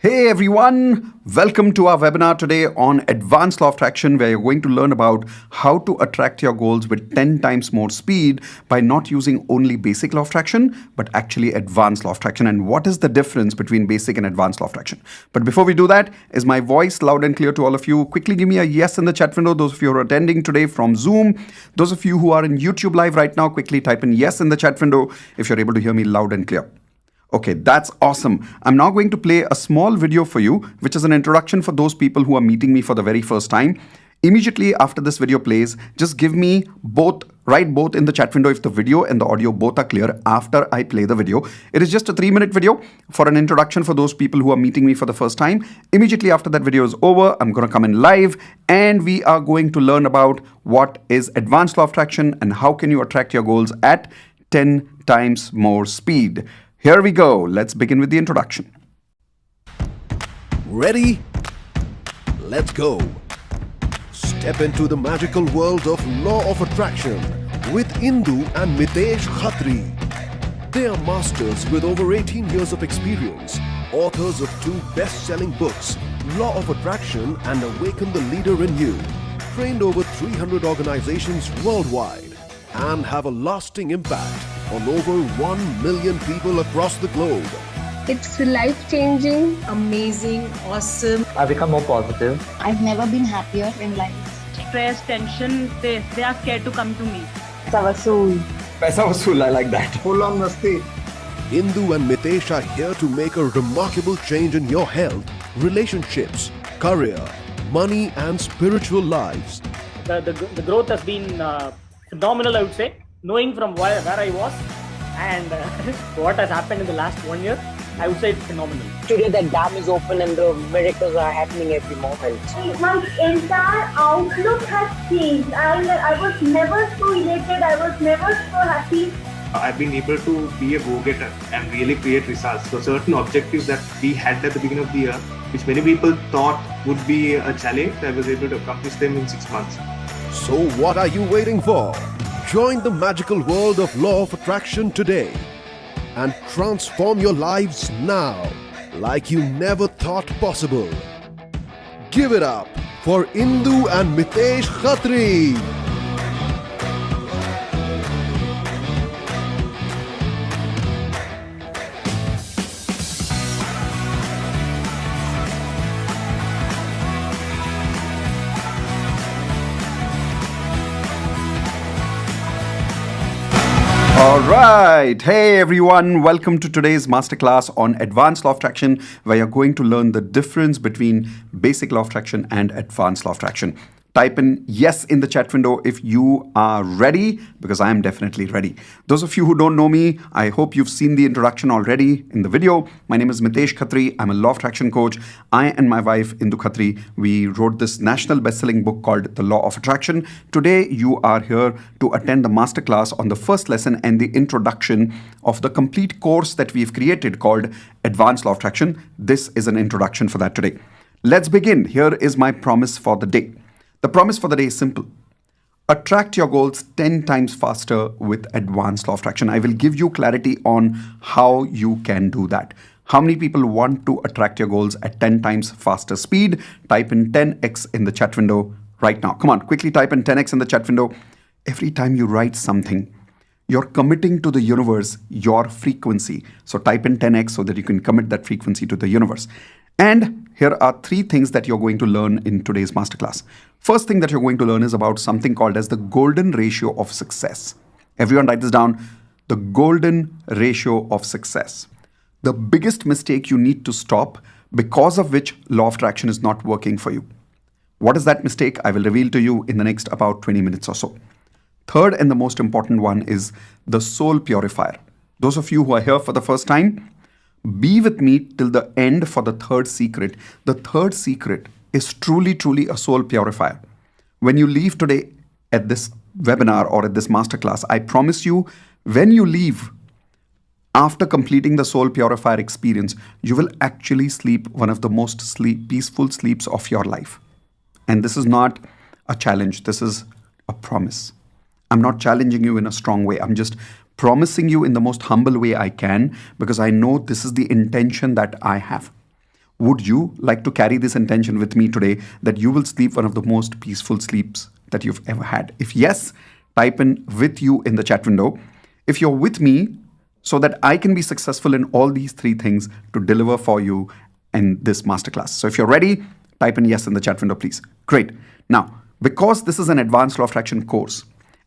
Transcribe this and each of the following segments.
Hey everyone, welcome to our webinar today on Advanced Law of Attraction, where you're going to learn about how to attract your goals with 10 times more speed by not using only basic law of attraction, but actually advanced law of attraction. And what is the difference between basic and advanced law of attraction? But before we do that, is my voice loud and clear to all of you? Quickly give me a yes in the chat window, those of you who are attending today from Zoom. Those of you who are in YouTube Live right now, quickly type in yes in the chat window if you're able to hear me loud and clear. Okay, that's awesome. I'm now going to play a small video for you, which is an introduction for those people who are meeting me for the very first time. Immediately after this video plays, just give me write both in the chat window if the video and the audio both are clear after I play the video. It is just a 3-minute video for an introduction for those people who are meeting me for the first time. Immediately after that video is over, I'm going to come in live and we are going to learn about what is advanced law of attraction and how can you attract your goals at 10 times more speed. Here we go. Let's begin with the introduction. Ready? Let's go. Step into the magical world of Law of Attraction with Indu and Mitesh Khatri. They are masters with over 18 years of experience, authors of 2 best-selling books, Law of Attraction and Awaken the Leader in You, trained over 300 organizations worldwide, and have a lasting impact on over 1 million people across the globe. It's life-changing, amazing, awesome. I've become more positive. I've never been happier in life. Stress, tension, they are scared to come to me. Paisa vasool, I like that. Full on masti. Indu and Mitesh are here to make a remarkable change in your health, relationships, career, money and spiritual lives. The growth has been phenomenal, I would say. Knowing from where I was and what has happened in the last 1 year, I would say it's phenomenal. Today the dam is open and the miracles are happening every moment. My entire outlook has changed. I was never so elated, I was never so happy. I've been able to be a go-getter and really create results. So certain objectives that we had at the beginning of the year, which many people thought would be a challenge, I was able to accomplish them in 6 months. So what are you waiting for? Join the magical world of Law of Attraction today and transform your lives now like you never thought possible. Give it up for Indu and Mitesh Khatri. All right. Hey everyone. Welcome to today's masterclass on Advanced Law of Attraction, where you're going to learn the difference between basic law of attraction and advanced law of attraction. Type in yes in the chat window if you are ready, because I am definitely ready. Those of you who don't know me, I hope you've seen the introduction already in the video. My name is Mitesh Khatri. I'm a law of attraction coach. I and my wife, Indu Khatri, we wrote this national best-selling book called The Law of Attraction. Today, you are here to attend the masterclass on the first lesson and the introduction of the complete course that we've created called Advanced Law of Attraction. This is an introduction for that today. Let's begin. Here is my promise for the day. The promise for the day is simple. Attract your goals 10 times faster with advanced law of attraction. I will give you clarity on how you can do that. How many people want to attract your goals at 10 times faster speed? Type in 10x in the chat window right now. Come on, quickly type in 10x in the chat window. Every time you write something, you're committing to the universe your frequency. So type in 10x so that you can commit that frequency to the universe. And here are 3 things that you're going to learn in today's masterclass. First thing that you're going to learn is about something called as the golden ratio of success. Everyone write this down. The golden ratio of success. The biggest mistake you need to stop, because of which law of attraction is not working for you. What is that mistake? I will reveal to you in the next about 20 minutes or so. Third and the most important one is the soul purifier. Those of you who are here for the first time, be with me till the end for the third secret. The third secret is truly a soul purifier. When you leave today at this webinar or at this masterclass, I promise you, when you leave, after completing the soul purifier experience, you will actually sleep one of the most peaceful sleeps of your life. And this is not a challenge. This is a promise. I'm not challenging you in a strong way. I'm just promising you in the most humble way I can, because I know this is the intention that I have. Would you like to carry this intention with me today that you will sleep one of the most peaceful sleeps that you've ever had? If yes, type in with you in the chat window. If you're with me, so that I can be successful in all these three things to deliver for you in this masterclass. So if you're ready, type in yes in the chat window, please. Great. Now, because this is an advanced law of attraction course,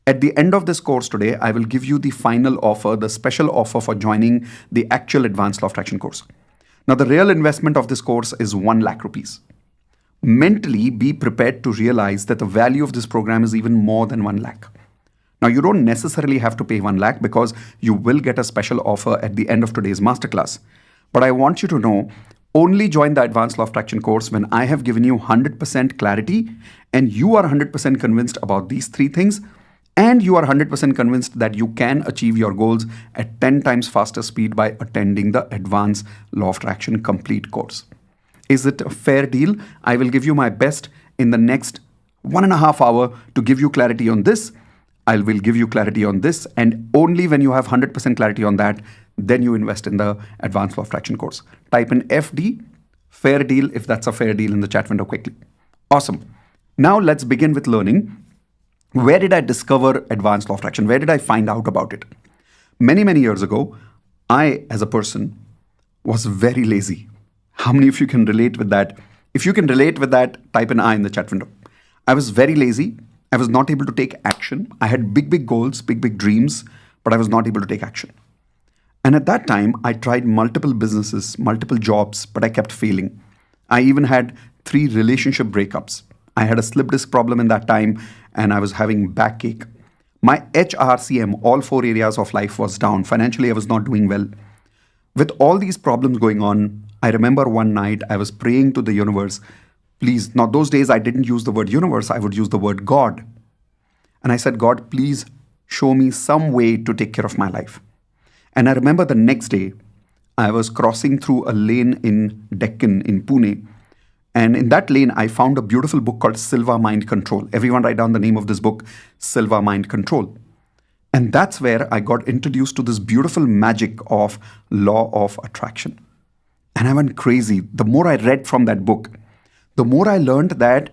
at the end of this course today, I will give you the final offer, the special offer for joining the actual advanced law of attraction course. Now, the real investment of this course is 1 lakh rupees. Mentally, be prepared to realize that the value of this program is even more than 1 lakh. Now, you don't necessarily have to pay 1 lakh because you will get a special offer at the end of today's masterclass. But I want you to know, only join the Advanced Law of Attraction course when I have given you 100% clarity and you are 100% convinced about these three things, and you are 100% convinced that you can achieve your goals at 10 times faster speed by attending the Advanced Law of Attraction complete course. Is it a fair deal? I will give you my best in the next 1.5 hours to give you clarity on this. I will give you clarity on this, and only when you have 100% clarity on that, then you invest in the Advanced Law of Attraction course. Type in FD, fair deal, if that's a fair deal, in the chat window quickly. Awesome. Now let's begin with learning. Where did I discover Advanced Law of Attraction? Where did I find out about it? Many, many years ago, I, as a person, was very lazy. How many of you can relate with that? If you can relate with that, type an I in the chat window. I was very lazy. I was not able to take action. I had big, big goals, big, big dreams, but I was not able to take action. And at that time, I tried multiple businesses, multiple jobs, but I kept failing. I even had 3 relationship breakups. I had a slip disc problem in that time, and I was having backache. My HRCM, all 4 areas of life, was down. Financially, I was not doing well. With all these problems going on, I remember one night I was praying to the universe, please. Now, those days I didn't use the word universe, I would use the word God. And I said, God, please show me some way to take care of my life. And I remember the next day, I was crossing through a lane in Deccan, in Pune. And in that lane, I found a beautiful book called Silva Mind Control. Everyone write down the name of this book, Silva Mind Control. And that's where I got introduced to this beautiful magic of law of attraction. And I went crazy. The more I read from that book, the more I learned that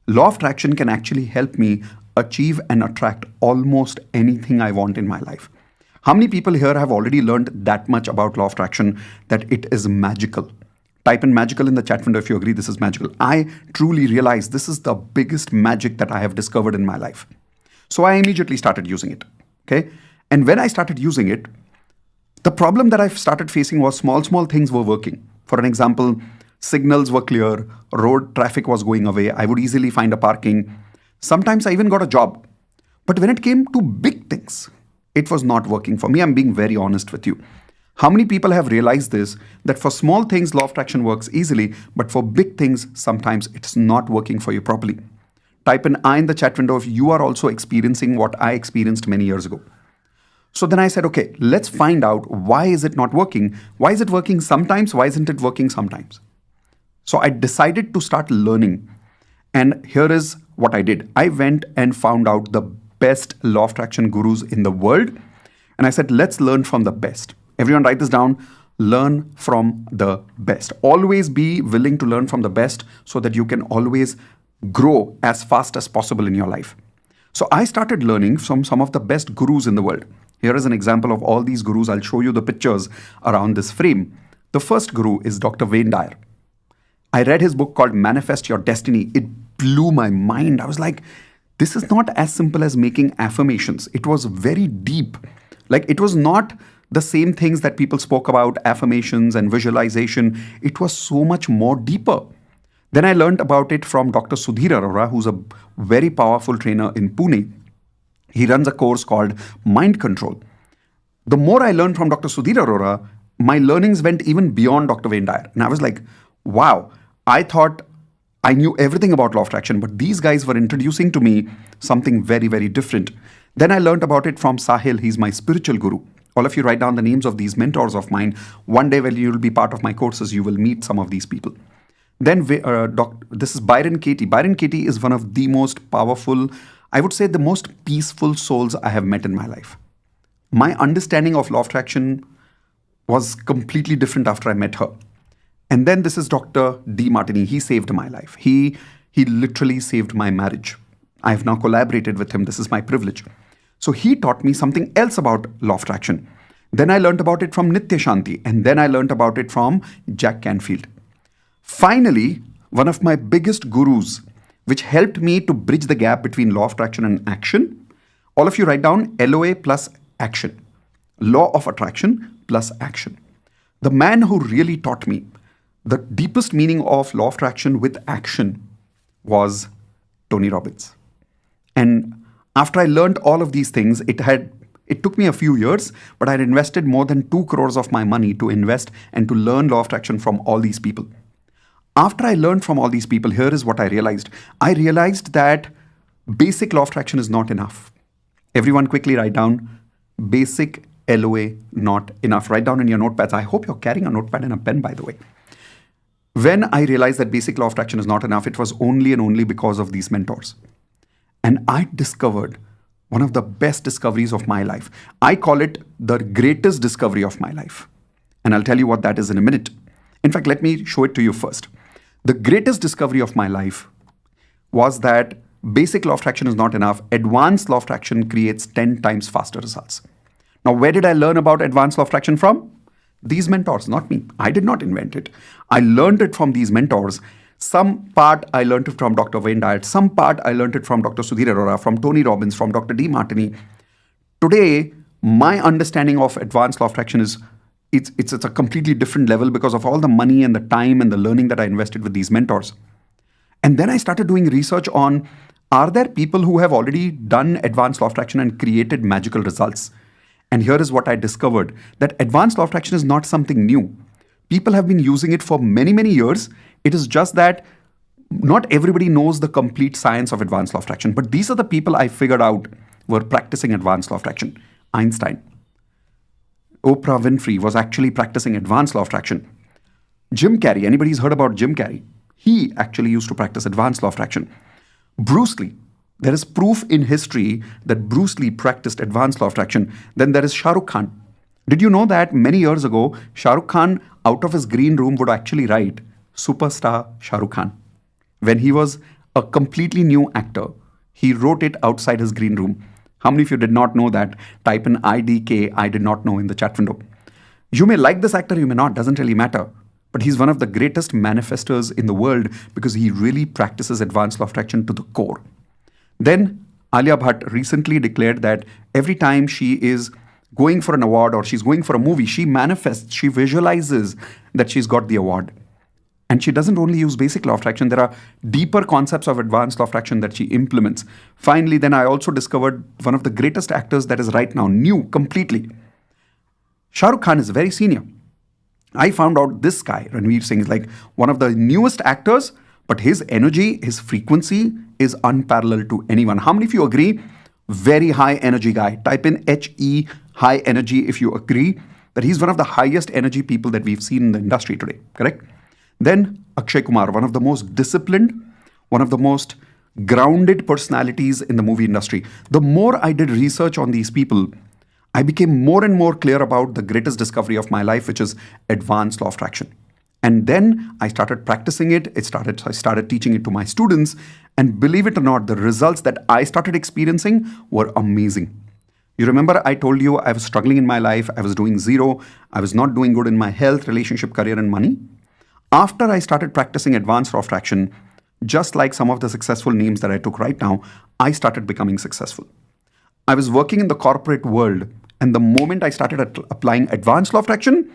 law of attraction can actually help me achieve and attract almost anything I want in my life. How many people here have already learned that much about law of attraction that it is magical? Type in magical in the chat window if you agree this is magical. I truly realized this is the biggest magic that I have discovered in my life. So I immediately started using it. Okay. And when I started using it, the problem that I started facing was small things were working. For an example, signals were clear, road traffic was going away, I would easily find a parking. Sometimes I even got a job. But when it came to big things, it was not working for me. I'm being very honest with you. How many people have realized this, that for small things, law of attraction works easily, but for big things, sometimes it's not working for you properly? Type in I in the chat window if you are also experiencing what I experienced many years ago. So then I said, okay, let's find out why is it not working? Why is it working sometimes? Why isn't it working sometimes? So I decided to start learning. And here is what I did. I went and found out the best law of attraction gurus in the world. And I said, let's learn from the best. Everyone write this down. Learn from the best. Always be willing to learn from the best so that you can always grow as fast as possible in your life. So I started learning from some of the best gurus in the world. Here is an example of all these gurus. I'll show you the pictures around this frame. The first guru is Dr. Wayne Dyer. I read his book called Manifest Your Destiny. It blew my mind. I was like, this is not as simple as making affirmations. It was very deep. Like, it was not the same things that people spoke about, affirmations and visualization. It was so much more deeper. Then I learned about it from Dr. Sudhir Arora, who's a very powerful trainer in Pune. He runs a course called Mind Control. The more I learned from Dr. Sudhir Arora, my learnings went even beyond Dr. Wayne Dyer. And I was like, wow, I thought I knew everything about law of attraction, but these guys were introducing to me something very, very different. Then I learned about it from Sahil. He's my spiritual guru. All of you write down the names of these mentors of mine. One day when you will be part of my courses, you will meet some of these people. Then this is Byron Katie. Byron Katie is one of the most powerful, I would say the most peaceful souls I have met in my life. My understanding of law of attraction was completely different after I met her. And then this is Dr. D. Martini. He saved my life. He literally saved my marriage. I have now collaborated with him. This is my privilege. So he taught me something else about law of attraction. Then I learned about it from Nitya Shanti, and then I learned about it from Jack Canfield. Finally, one of my biggest gurus, which helped me to bridge the gap between law of attraction and action. All of you write down LOA plus action. Law of attraction plus action. The man who really taught me the deepest meaning of law of attraction with action was Tony Robbins. And after I learned all of these things, it took me a few years, but I had invested more than 2 crores of my money to invest and to learn law of attraction from all these people. After I learned from all these people, here is what I realized. I realized that basic law of attraction is not enough. Everyone quickly write down basic LOA not enough. Write down in your notepads. I hope you're carrying a notepad and a pen, by the way. When I realized that basic law of attraction is not enough, it was only and only because of these mentors. And I discovered one of the best discoveries of my life. I call it the greatest discovery of my life. And I'll tell you what that is in a minute. In fact, let me show it to you first. The greatest discovery of my life was that basic law of attraction is not enough. Advanced law of attraction creates 10 times faster results. Now, where did I learn about advanced law of attraction from? These mentors, not me. I did not invent it. I learned it from these mentors. Some part I learned it from Dr. Wayne Dyer. Some part I learned it from Dr. Sudhir Arora, from Tony Robbins, from Dr. D. Martini. Today, my understanding of advanced law of attraction is it's a completely different level because of all the money and the time and the learning that I invested with these mentors. And then I started doing research on, are there people who have already done advanced law of attraction and created magical results? And here is what I discovered, that advanced law of attraction is not something new. People have been using it for many, many years. It is just that not everybody knows the complete science of advanced law of attraction. But these are the people I figured out were practicing advanced law of attraction. Einstein. Oprah Winfrey was actually practicing advanced law of attraction. Jim Carrey, anybody's heard about Jim Carrey? He actually used to practice advanced law of attraction. Bruce Lee. There is proof in history that Bruce Lee practiced advanced law of attraction. Then there is Shah Rukh Khan. Did you know that many years ago, Shah Rukh Khan out of his green room would actually write Superstar Shah Rukh Khan? When he was a completely new actor, he wrote it outside his green room. How many of you did not know that? Type in IDK, I did not know in the chat window. You may like this actor, you may not, doesn't really matter. But he's one of the greatest manifestors in the world because he really practices advanced law of attraction to the core. Then Alia Bhatt recently declared that every time she is going for an award or she's going for a movie, she manifests, she visualizes that she's got the award. And she doesn't only use basic law of attraction, there are deeper concepts of advanced law of attraction that she implements. Finally, then I also discovered one of the greatest actors that is right now, new completely. Shah Rukh Khan is very senior. I found out this guy, Ranveer Singh, is like one of the newest actors, but his energy, his frequency is unparalleled to anyone. How many of you agree? Very high energy guy. Type in HE, high energy, if you agree that he's one of the highest energy people that we've seen in the industry today, correct? Then Akshay Kumar, one of the most disciplined, one of the most grounded personalities in the movie industry. The more I did research on these people, I became more and more clear about the greatest discovery of my life, which is advanced law of attraction. And then I started practicing it. I started teaching it to my students. And believe it or not, the results that I started experiencing were amazing. You remember I told you I was struggling in my life. I was doing zero. I was not doing good in my health, relationship, career, and money. After I started practicing advanced law of attraction, just like some of the successful names that I took right now, I started becoming successful. I was working in the corporate world, and the moment I started applying advanced law of attraction,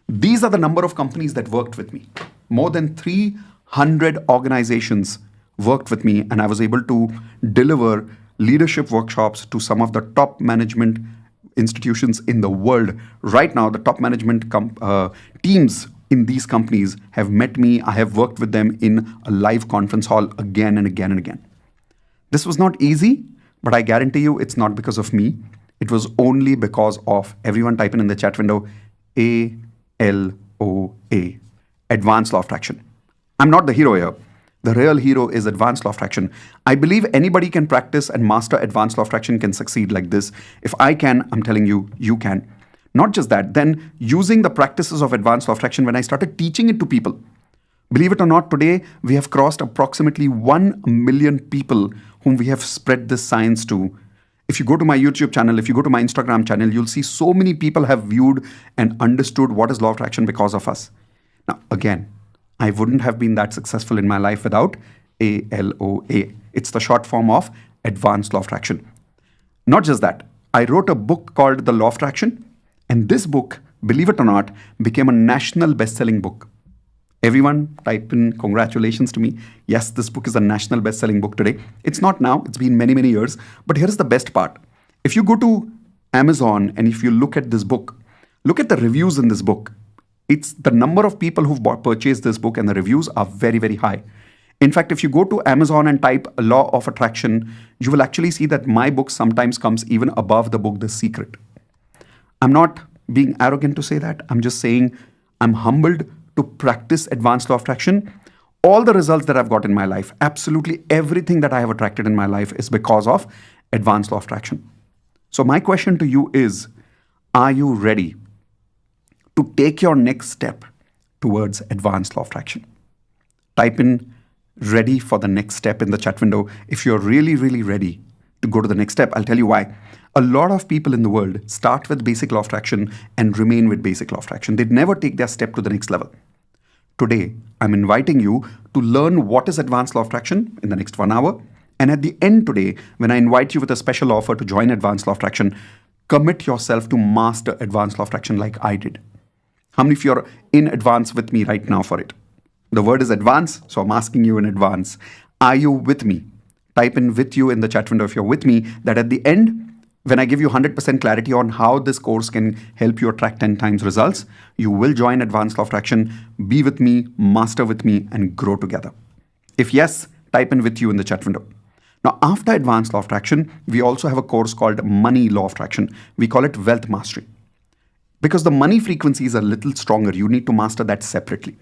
these are the number of companies that worked with me. More than 300 organizations worked with me, and I was able to deliver leadership workshops to some of the top management institutions in the world. Right now, the top management teams in these companies have met me. I have worked with them in a live conference hall again and again and again. This was not easy, but I guarantee you it's not because of me. It was only because of, everyone type in the chat window, ALOA, advanced law of attraction. I'm not the hero here. The real hero is advanced law of attraction. I believe anybody can practice and master advanced law of attraction can succeed like this. If I can, I'm telling you, you can. Not just that, then using the practices of advanced law of attraction, when I started teaching it to people, believe it or not, today we have crossed approximately 1 million people whom we have spread this science to. If you go to my YouTube channel, if you go to my Instagram channel, you'll see so many people have viewed and understood what is law of attraction because of us. Now, again, I wouldn't have been that successful in my life without ALOA. It's the short form of Advanced Law of Attraction. Not just that, I wrote a book called The Law of Attraction, and this book, believe it or not, became a national best-selling book. Everyone type in congratulations to me. Yes, this book is a national best-selling book today. It's not now, it's been many, many years. But here's the best part. If you go to Amazon and if you look at this book, look at the reviews in this book. It's the number of people who've purchased this book and the reviews are very, very high. In fact, if you go to Amazon and type Law of Attraction, you will actually see that my book sometimes comes even above the book The Secret. I'm not being arrogant to say that. I'm just saying I'm humbled to practice advanced law of attraction. All the results that I've got in my life, absolutely everything that I have attracted in my life is because of advanced law of attraction. So my question to you is, are you ready to take your next step towards advanced law of attraction? Type in ready for the next step in the chat window. If you're really, really ready to go to the next step, I'll tell you why. A lot of people in the world start with basic law of attraction and remain with basic law of attraction. They'd never take their step to the next level. Today, I'm inviting you to learn what is advanced law of attraction in the next 1 hour. And at the end today, when I invite you with a special offer to join advanced law of attraction, commit yourself to master advanced law of attraction like I did. How many of you are in advance with me right now for it? The word is advance, so I'm asking you in advance. Are you with me? Type in with you in the chat window if you're with me, that at the end, when I give you 100% clarity on how this course can help you attract 10 times results, you will join Advanced Law of Attraction, be with me, master with me, and grow together. If yes, type in with you in the chat window. Now, after Advanced Law of Attraction, we also have a course called Money Law of Attraction. We call it Wealth Mastery. Because the money frequency is a little stronger, you need to master that separately.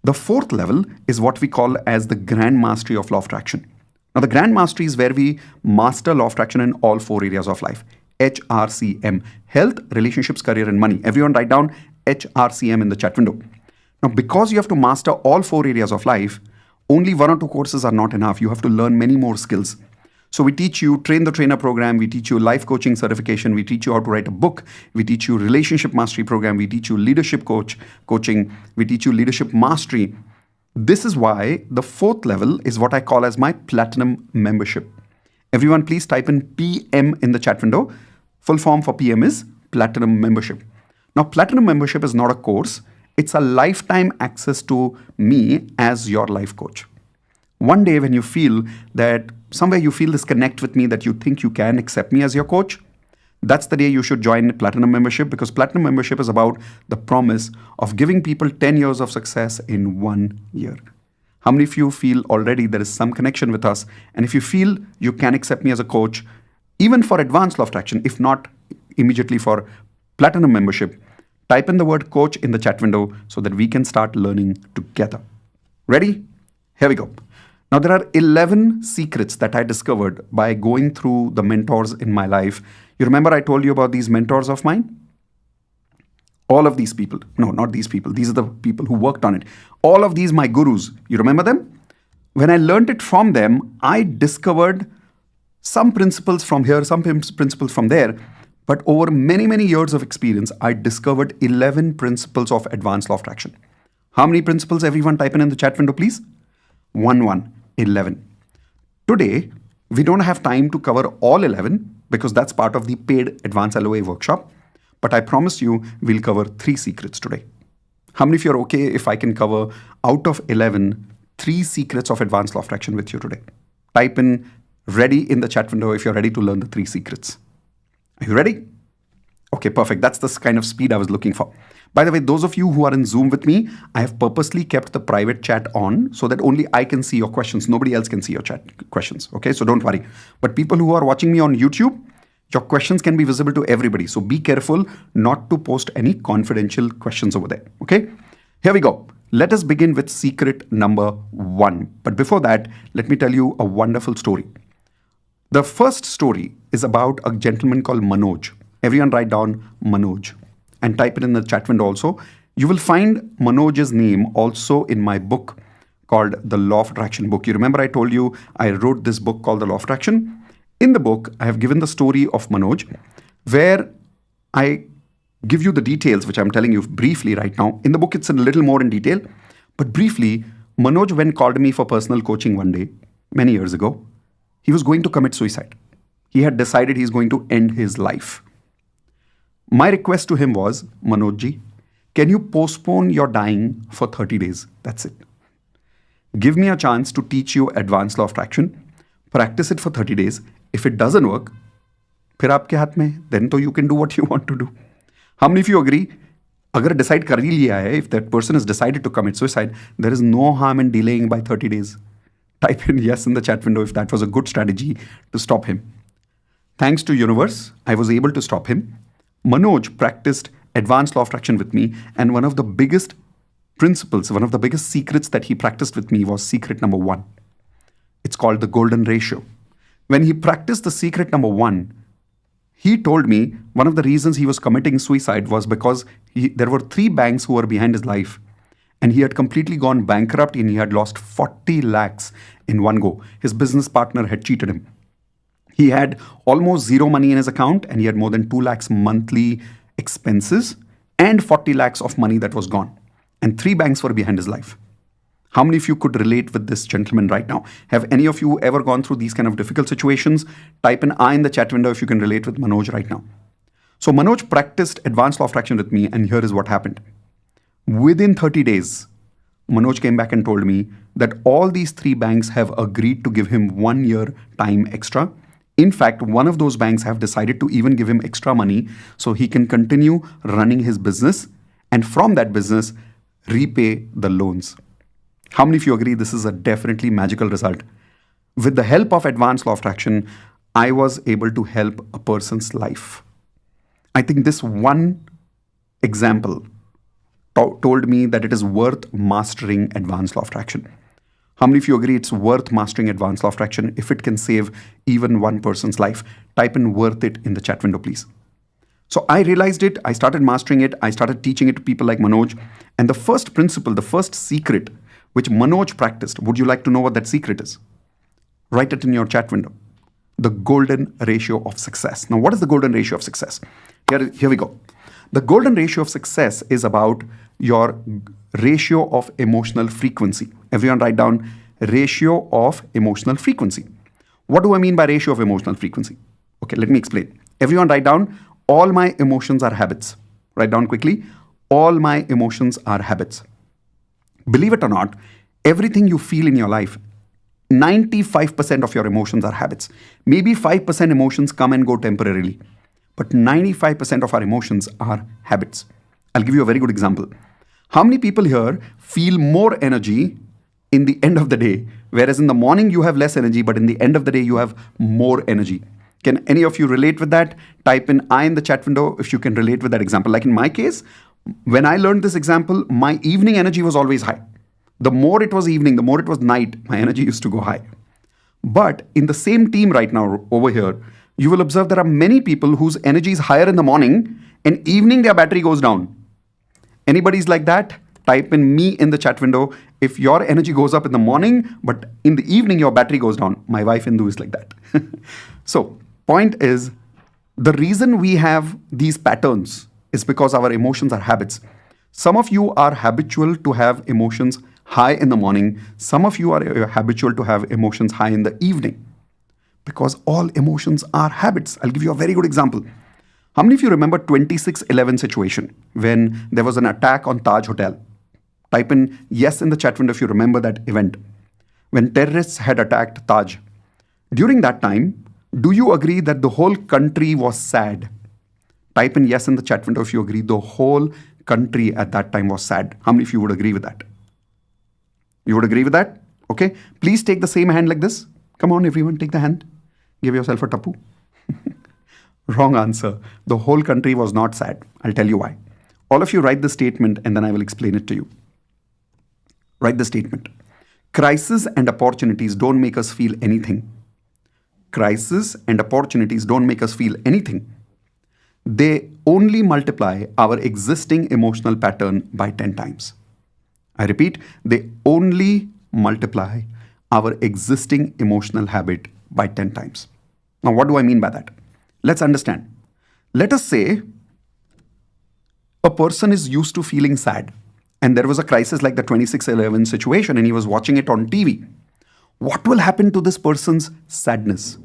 The fourth level is what we call as the Grand Mastery of Law of Attraction. Now, the Grand Mastery is where we master law of attraction in all 4 areas of life. HRCM, health, relationships, career, and money. Everyone write down HRCM in the chat window. Now, because you have to master all 4 areas of life, only 1 or 2 courses are not enough. You have to learn many more skills. So we teach you Train the Trainer program, we teach you life coaching certification, we teach you how to write a book, we teach you relationship mastery program, we teach you leadership coaching, we teach you leadership mastery. This is why the 4th level is what I call as my platinum membership. Everyone please type in PM in the chat window. Full form for PM is platinum membership. Now, platinum membership is not a course. It's a lifetime access to me as your life coach. One day when you feel that somewhere you feel this connect with me, that you think you can accept me as your coach, that's the day you should join Platinum Membership, because Platinum Membership is about the promise of giving people 10 years of success in 1 year. How many of you feel already there is some connection with us? And if you feel you can accept me as a coach, even for Advanced Law of Attraction, if not immediately for Platinum Membership, type in the word coach in the chat window so that we can start learning together. Ready? Here we go. Now, there are 11 secrets that I discovered by going through the mentors in my life. You remember I told you about these mentors of mine? All of these people. No, not these people. These are the people who worked on it. All of these, my gurus. You remember them? When I learned it from them, I discovered some principles from here, some principles from there. But over many, many years of experience, I discovered 11 principles of Advanced Law of Attraction. How many principles? Everyone type in the chat window, please. 11. Today, we don't have time to cover all 11 because that's part of the paid Advanced LOA workshop. But I promise you, we'll cover 3 secrets today. How many of you are okay if I can cover out of 11, 3 secrets of Advanced Law of Attraction with you today? Type in ready in the chat window if you're ready to learn the 3 secrets. Are you ready? Okay, perfect. That's the kind of speed I was looking for. By the way, those of you who are in Zoom with me, I have purposely kept the private chat on so that only I can see your questions. Nobody else can see your chat questions. Okay, so don't worry. But people who are watching me on YouTube, your questions can be visible to everybody. So be careful not to post any confidential questions over there. Okay, here we go. Let us begin with secret number 1. But before that, let me tell you a wonderful story. The first story is about a gentleman called Manoj. Everyone write down Manoj. and type it in the chat window also. You will find Manoj's name also in my book called The Law of Attraction book. You remember I told you I wrote this book called The Law of Attraction? In the book, I have given the story of Manoj, where I give you the details, which I'm telling you briefly right now. In the book, it's a little more in detail. But briefly, Manoj, when called me for personal coaching one day, many years ago, he was going to commit suicide. He had decided he's going to end his life. My request to him was, Manojji, can you postpone your dying for 30 days? That's it. Give me a chance to teach you advanced law of attraction. Practice it for 30 days. If it doesn't work, फिर आपके हाथ में, then तो you can do what you want to do. How many of you agree? अगर decide कर ही लिया है, if that person has decided to commit suicide, there is no harm in delaying by 30 days. Type in yes in the chat window if that was a good strategy to stop him. Thanks to universe, I was able to stop him. Manoj practiced advanced law of attraction with me, and one of the biggest principles, one of the biggest secrets that he practiced with me was secret number 1. It's called the golden ratio. When he practiced the secret number 1, he told me one of the reasons he was committing suicide was because there were 3 banks who were behind his life, and he had completely gone bankrupt and he had lost 40 lakhs in one go. His business partner had cheated him. He had almost zero money in his account, and he had more than 2 lakhs monthly expenses and 40 lakhs of money that was gone. And 3 banks were behind his life. How many of you could relate with this gentleman right now? Have any of you ever gone through these kind of difficult situations? Type an I in the chat window if you can relate with Manoj right now. So Manoj practiced advanced law of attraction with me, and here is what happened. Within 30 days, Manoj came back and told me that all these 3 banks have agreed to give him 1 year time extra. In fact, one of those banks have decided to even give him extra money so he can continue running his business, and from that business, repay the loans. How many of you agree this is a definitely magical result? With the help of advanced law of attraction, I was able to help a person's life. I think this one example told me that it is worth mastering advanced law of attraction. How many of you agree it's worth mastering advanced law of attraction if it can save even one person's life? Type in worth it in the chat window, please. So I realized it, I started mastering it, I started teaching it to people like Manoj. And the first principle, the first secret which Manoj practiced, would you like to know what that secret is? Write it in your chat window. The golden ratio of success. Now, what is the golden ratio of success? Here we go. The golden ratio of success is about your ratio of emotional frequency. Everyone write down ratio of emotional frequency. What do I mean by ratio of emotional frequency? Okay, let me explain. Everyone write down all my emotions are habits. Write down quickly. All my emotions are habits. Believe it or not, everything you feel in your life, 95% of your emotions are habits. Maybe 5% emotions come and go temporarily, but 95% of our emotions are habits. I'll give you a very good example. How many people here feel more energy in the end of the day, whereas in the morning you have less energy, but in the end of the day you have more energy? Can any of you relate with that? Type in I in the chat window if you can relate with that example. Like in my case, when I learned this example, my evening energy was always high. The more it was evening, the more it was night, my energy used to go high. But in the same team right now over here, you will observe there are many people whose energy is higher in the morning and evening their battery goes down. Anybody's like that? Type in me in the chat window if your energy goes up in the morning, but in the evening your battery goes down. My wife Indu is like that. So, point is, the reason we have these patterns is because our emotions are habits. Some of you are habitual to have emotions high in the morning. Some of you are habitual to have emotions high in the evening, because all emotions are habits. I'll give you a very good example. How many of you remember 26/11 situation when there was an attack on Taj Hotel? Type in yes in the chat window if you remember that event. When terrorists had attacked Taj. During that time, do you agree that the whole country was sad? Type in yes in the chat window if you agree the whole country at that time was sad. How many of you would agree with that? You would agree with that? Okay. Please take the same hand like this. Come on, everyone, take the hand. Give yourself a tapu. Wrong answer. The whole country was not sad. I'll tell you why. All of you write the statement and then I will explain it to you. Write the statement. Crisis and opportunities don't make us feel anything. Crisis and opportunities don't make us feel anything. they only multiply our existing emotional pattern by 10 times. I repeat, they only multiply our existing emotional habit by 10 times. Now, what do I mean by that? Let's understand. Let us say a person is used to feeling sad, and there was a crisis like the 2611 situation, and he was watching it on TV. What will happen to this person's sadness?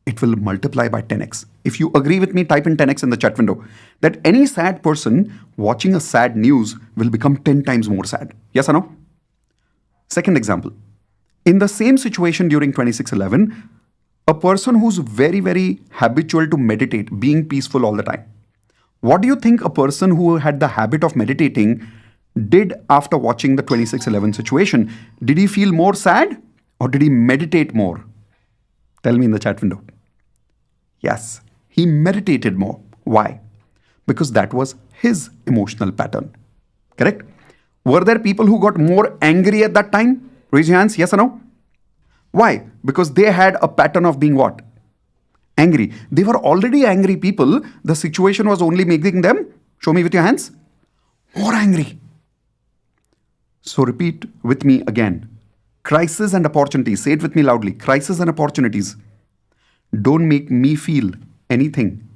It will multiply by 10x. If you agree with me, type in 10x in the chat window. That any sad person watching a sad news will become 10 times more sad. Yes or no? Second example. In the same situation during 2611, a person who's very, very habitual to meditate, being peaceful all the time. What do you think a person who had the habit of meditating did after watching the 2611 situation? Did he feel more sad or did he meditate more? Tell me in the chat window. Yes, he meditated more. Why? Because that was his emotional pattern. Correct? Were there people who got more angry at that time? Raise your hands, yes or no? Why? Because they had a pattern of being what? Angry. They were already angry people. The situation was only making them, show me with your hands, more angry. So repeat with me again. Crisis and opportunities. Say it with me loudly. Crisis and opportunities don't make me feel anything.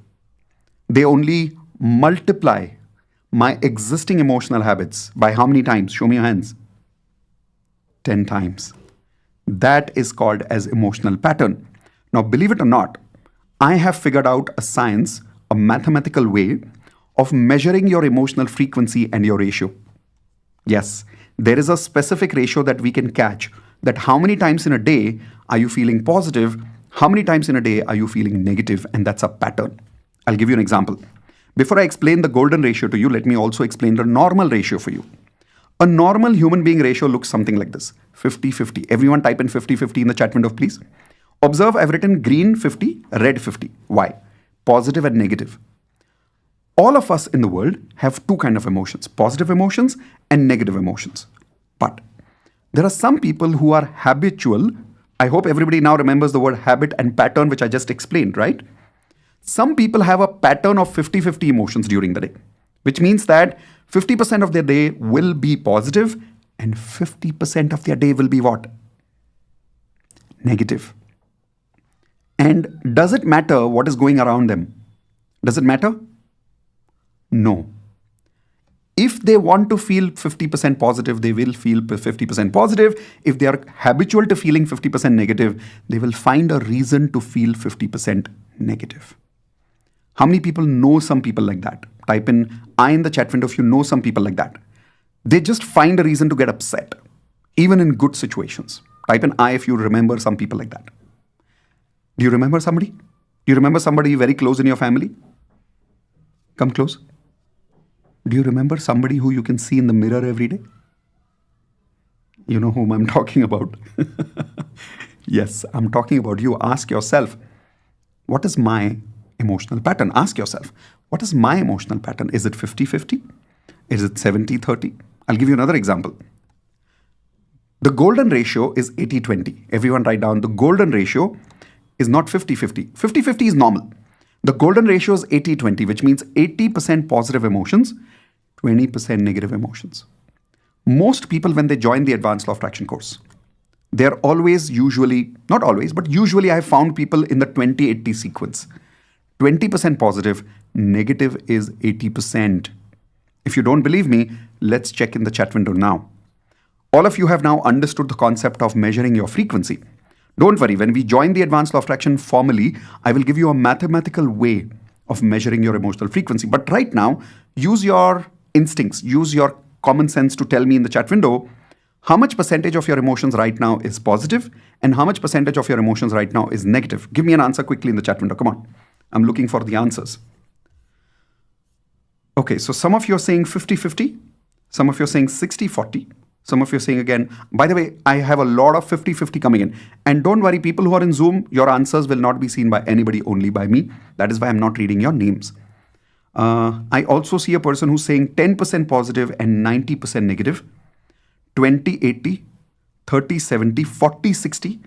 They only multiply my existing emotional habits by how many times? Show me your hands. 10 times. That is called as emotional pattern. Now, believe it or not, I have figured out a science, a mathematical way of measuring your emotional frequency and your ratio. Yes, there is a specific ratio that we can catch, that how many times in a day are you feeling positive, how many times in a day are you feeling negative, and that's a pattern. I'll give you an example. Before I explain the golden ratio to you, let me also explain the normal ratio for you. A normal human being ratio looks something like this, 50-50. Everyone type in 50-50 in the chat window, please. Observe, I've written green 50, red 50. Why? Positive and negative. All of us in the world have two kinds of emotions, positive emotions and negative emotions. But there are some people who are habitual. I hope everybody now remembers the word habit and pattern, which I just explained, right? Some people have a pattern of 50-50 emotions during the day, which means that 50% of their day will be positive and 50% of their day will be what? Negative. And does it matter what is going around them? Does it matter? No. If they want to feel 50% positive, they will feel 50% positive. If they are habitual to feeling 50% negative, they will find a reason to feel 50% negative. How many people know some people like that? Type in I in the chat window if you know some people like that. They just find a reason to get upset, even in good situations. Type in I if you remember some people like that. Do you remember somebody? Do you remember somebody very close in your family? Come close. Do you remember somebody who you can see in the mirror every day? You know whom I'm talking about. Yes, I'm talking about you. Ask yourself, what is my emotional pattern? Ask yourself, what is my emotional pattern? Is it 50-50? Is it 70-30? I'll give you another example. The golden ratio is 80-20. Everyone write down, the golden ratio is not 50-50. 50-50 is normal. The golden ratio is 80-20, which means 80% positive emotions, 20% negative emotions. Most people, when they join the Advanced Law of Attraction course, they're always usually, not always, but usually I've found people in the 20-80 sequence. 20% positive, negative is 80%. If you don't believe me, let's check in the chat window now. All of you have now understood the concept of measuring your frequency. Don't worry, when we join the Advanced Law of Attraction formally, I will give you a mathematical way of measuring your emotional frequency. But right now, use your instincts, use your common sense to tell me in the chat window how much percentage of your emotions right now is positive and how much percentage of your emotions right now is negative. Give me an answer quickly in the chat window. Come on. I'm looking for the answers. Okay, so some of you are saying 50-50. Some of you are saying 60-40. Some of you are saying again, by the way, I have a lot of 50-50 coming in. And don't worry, people who are in Zoom, your answers will not be seen by anybody, only by me. That is why I'm not reading your names. I also see a person who's saying 10% positive and 90% negative, 20-80, 30-70, 40-60.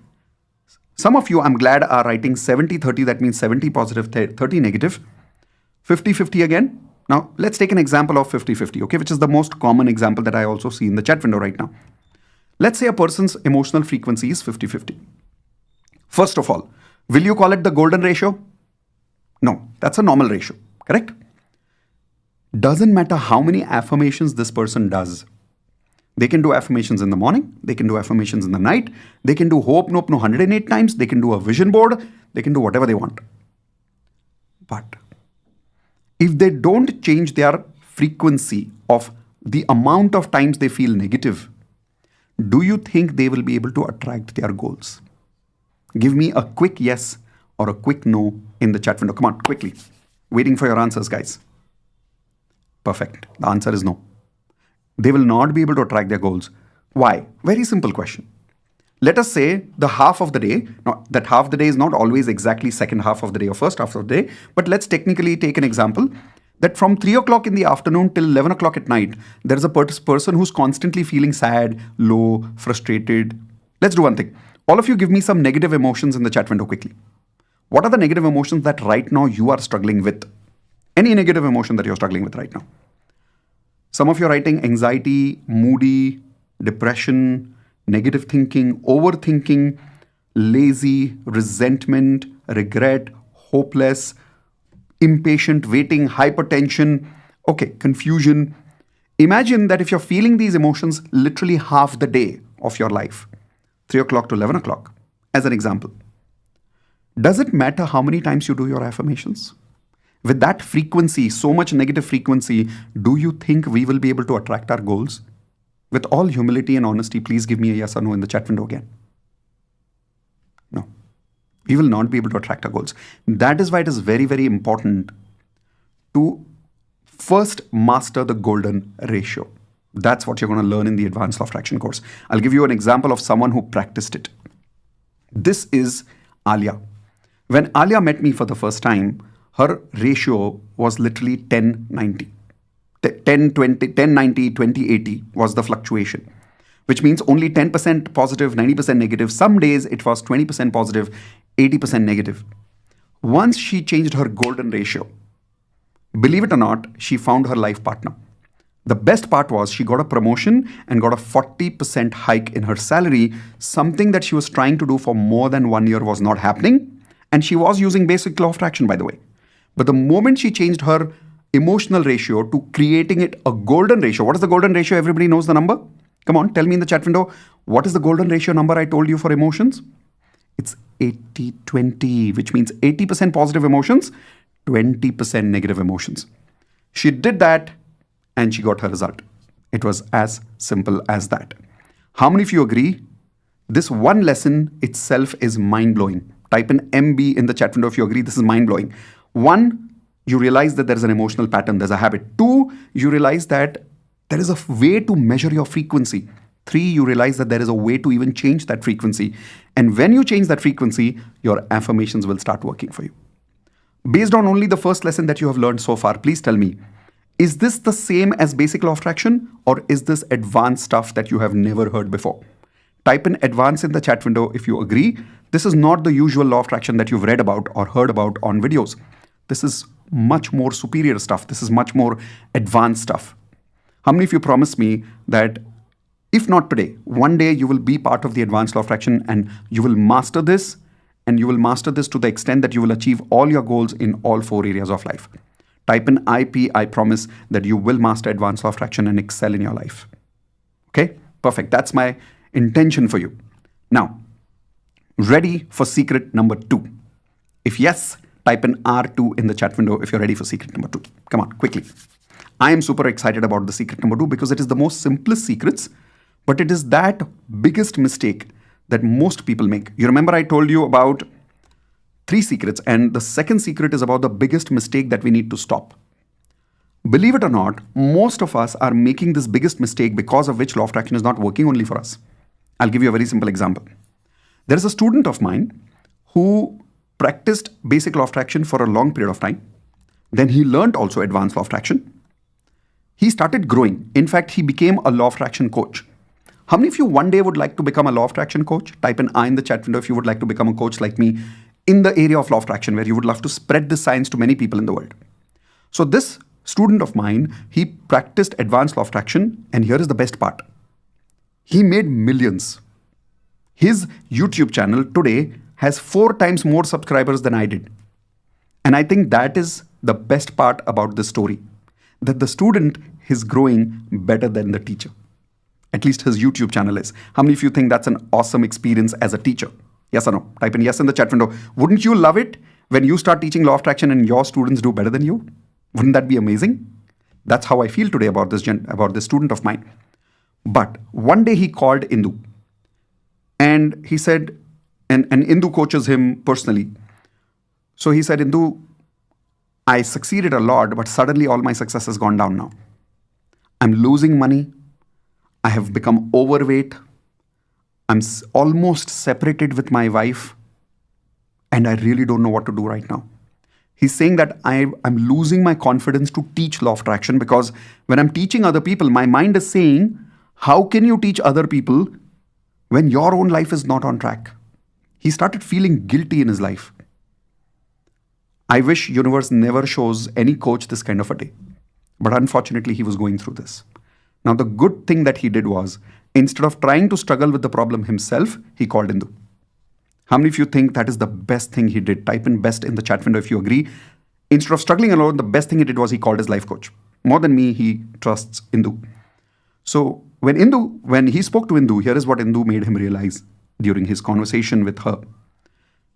Some of you, I'm glad, are writing 70-30. That means 70 positive, 30 negative. 50-50 again. Now, let's take an example of 50-50, okay, which is the most common example that I also see in the chat window right now. Let's say a person's emotional frequency is 50-50. First of all, will you call it the golden ratio? No, that's a normal ratio, correct? Doesn't matter how many affirmations this person does. They can do affirmations in the morning, they can do affirmations in the night, they can do hope, nope, no 108 times, they can do a vision board, they can do whatever they want. But if they don't change their frequency of the amount of times they feel negative, do you think they will be able to attract their goals? Give me a quick yes or a quick no in the chat window. Come on, quickly. Waiting for your answers, guys. Perfect. The answer is no. They will not be able to attract their goals. Why? Very simple question. Let us say the half of the day, now that half of the day is not always exactly second half of the day or first half of the day, but let's technically take an example that from 3 o'clock in the afternoon till 11 o'clock at night, there is a person who's constantly feeling sad, low, frustrated. Let's do one thing. All of you give me some negative emotions in the chat window quickly. What are the negative emotions that right now you are struggling with? Any negative emotion that you're struggling with right now? Some of you are writing anxiety, moody, depression, negative thinking, overthinking, lazy, resentment, regret, hopeless, impatient, waiting, hypertension, okay, confusion. Imagine that if you're feeling these emotions literally half the day of your life, 3 o'clock to 11 o'clock, as an example. Does it matter how many times you do your affirmations? With that frequency, so much negative frequency, do you think we will be able to attract our goals? With all humility and honesty, please give me a yes or no in the chat window again. No. We will not be able to attract our goals. That is why it is very, very important to first master the golden ratio. That's what you're going to learn in the Advanced Law of Attraction course. I'll give you an example of someone who practiced it. This is Alia. When Alia met me for the first time, her ratio was literally 10-90. 10-20, 10-90, 20-80 was the fluctuation, which means only 10% positive, 90% negative. Some days it was 20% positive, 80% negative. Once she changed her golden ratio, believe it or not, she found her life partner. The best part was she got a promotion and got a 40% hike in her salary. Something that she was trying to do for more than 1 year was not happening. And she was using basic law of attraction, by the way. But the moment she changed her emotional ratio to creating it a golden ratio. What is the golden ratio? Everybody knows the number? Come on, tell me in the chat window. What is the golden ratio number I told you for emotions? It's 80-20, which means 80% positive emotions, 20% negative emotions. She did that and she got her result. It was as simple as that. How many of you agree? This one lesson itself is mind-blowing. Type in MB in the chat window if you agree this is mind-blowing. 1, you realize that there is an emotional pattern, there's a habit. 2, you realize that there is a way to measure your frequency. 3, you realize that there is a way to even change that frequency. And when you change that frequency, your affirmations will start working for you. Based on only the first lesson that you have learned so far, please tell me, is this the same as basic law of attraction or is this advanced stuff that you have never heard before? Type in advanced in the chat window if you agree. This is not the usual law of attraction that you've read about or heard about on videos. This is much more superior stuff. This is much more advanced stuff. How many of you promise me that if not today, one day you will be part of the Advanced Law of Attraction and you will master this, and you will master this to the extent that you will achieve all your goals in all 4 areas of life? Type in IP, I promise that you will master Advanced Law of Attraction and excel in your life. Okay, perfect. That's my intention for you. Now, ready for secret number 2? If yes, type in R2 in the chat window if you're ready for secret number 2. Come on, quickly. I am super excited about the secret number 2 because it is the most simplest secrets, but it is that biggest mistake that most people make. You remember I told you about 3 secrets, and the second secret is about the biggest mistake that we need to stop. Believe it or not, most of us are making this biggest mistake because of which law of attraction is not working only for us. I'll give you a very simple example. There is a student of mine who practiced basic law of attraction for a long period of time. Then he learned also advanced law of attraction. He started growing. In fact, he became a law of attraction coach. How many of you one day would like to become a law of attraction coach? Type in I in the chat window if you would like to become a coach like me in the area of law of attraction, where you would love to spread this science to many people in the world. So this student of mine, he practiced advanced law of attraction, and here is the best part. He made millions. His YouTube channel today has 4 times more subscribers than I did. And I think that is the best part about this story, that the student is growing better than the teacher. At least his YouTube channel is. How many of you think that's an awesome experience as a teacher? Yes or no? Type in yes in the chat window. Wouldn't you love it when you start teaching law of attraction and your students do better than you? Wouldn't that be amazing? That's how I feel today about this student of mine. But one day he called Indu, and he said, and Indu coaches him personally. So he said, Indu, I succeeded a lot, but suddenly all my success has gone down now. I'm losing money. I have become overweight. I'm almost separated with my wife. And I really don't know what to do right now. He's saying that I'm losing my confidence to teach law of attraction, because when I'm teaching other people, my mind is saying, how can you teach other people when your own life is not on track? He started feeling guilty in his life. I wish universe never shows any coach this kind of a day. But unfortunately, he was going through this. Now, the good thing that he did was, instead of trying to struggle with the problem himself, he called Indu. How many of you think that is the best thing he did? Type in best in the chat window if you agree. Instead of struggling alone, the best thing he did was he called his life coach. More than me, he trusts Indu. So when he spoke to Indu, here is what Indu made him realize during his conversation with her.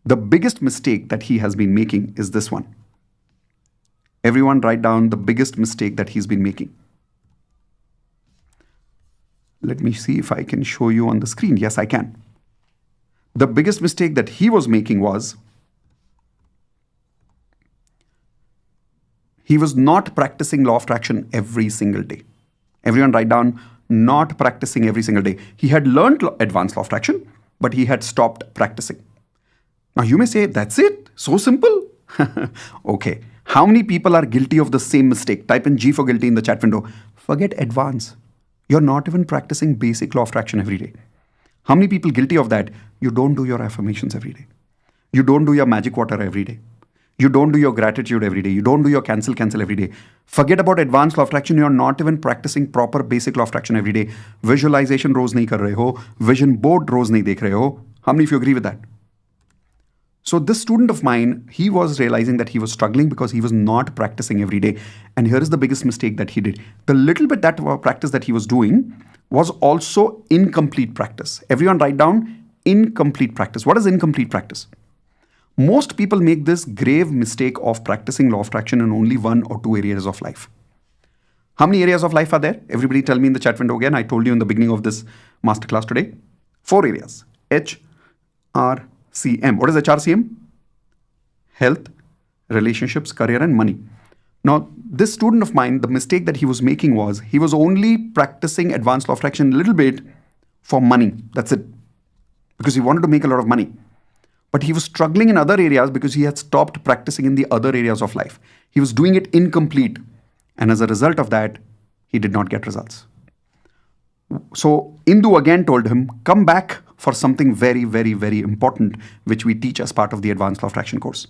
The biggest mistake that he has been making is this one. Everyone write down the biggest mistake that he's been making. Let me see if I can show you on the screen. Yes, I can. The biggest mistake that he was making was he was not practicing law of attraction every single day. Everyone write down, not practicing every single day. He had learned advanced law of attraction, but he had stopped practicing. Now you may say, that's it? So simple? Okay. How many people are guilty of the same mistake? Type in G for guilty in the chat window. Forget advanced. You're not even practicing basic law of attraction every day. How many people guilty of that? You don't do your affirmations every day. You don't do your magic water every day. You don't do your gratitude every day. You don't do your cancel every day. Forget about advanced law of attraction. You're not even practicing proper basic law of attraction every day. Visualization रोज नहीं कर रहे हो. Vision board रोज नहीं देख रहे हो. How many of you agree with that? So this student of mine, he was realizing that he was struggling because he was not practicing every day. And here is the biggest mistake that he did. The little bit that practice that he was doing was also incomplete practice. Everyone write down incomplete practice. What is incomplete practice? Most people make this grave mistake of practicing law of attraction in only 1 or 2 areas of life. How many areas of life are there? Everybody tell me in the chat window again. I told you in the beginning of this masterclass today. 4 areas. HRCM. What is HRCM? Health, relationships, career, and money. Now, this student of mine, the mistake that he was making was he was only practicing advanced law of attraction a little bit for money. That's it. Because he wanted to make a lot of money. But he was struggling in other areas because he had stopped practicing in the other areas of life. He was doing it incomplete. And as a result of that, he did not get results. So Indu again told him, come back for something very, very, very important, which we teach as part of the Advanced Law of Attraction course.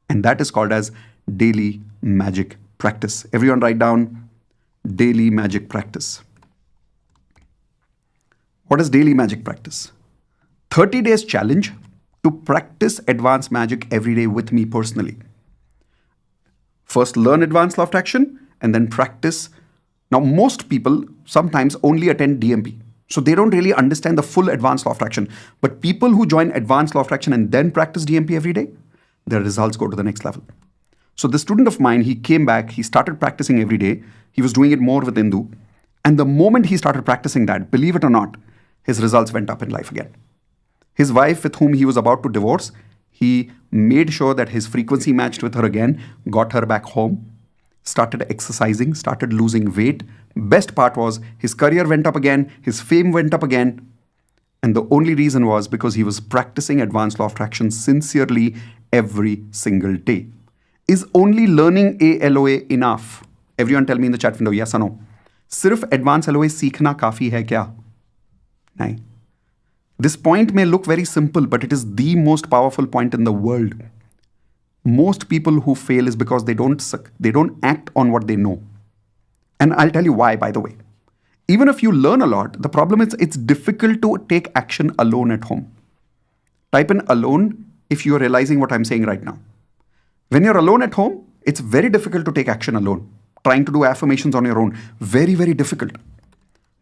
And that is called as daily magic practice. Everyone write down daily magic practice. What is daily magic practice? 30 days challenge to practice advanced magic every day with me personally. First, learn advanced law of attraction and then practice. Now, most people sometimes only attend DMP. So they don't really understand the full advanced law of attraction. But people who join advanced law of attraction and then practice DMP every day, their results go to the next level. So the student of mine, he came back, he started practicing every day. He was doing it more with Indu. And the moment he started practicing that, believe it or not, his results went up in life again. His wife, with whom he was about to divorce, he made sure that his frequency matched with her again, got her back home, started exercising, started losing weight. Best part was his career went up again, his fame went up again. And the only reason was because he was practicing advanced law of attraction sincerely every single day. Is only learning ALOA enough? Everyone tell me in the chat window, yes or no? सिर्फ advanced LOA सीखना काफी है क्या? नहीं. This point may look very simple, but it is the most powerful point in the world. Most people who fail is because they don't act on what they know. And I'll tell you why, by the way. Even if you learn a lot, the problem is it's difficult to take action alone at home. Type in alone if you are realizing what I'm saying right now. When you're alone at home, it's very difficult to take action alone. Trying to do affirmations on your own, very, very difficult.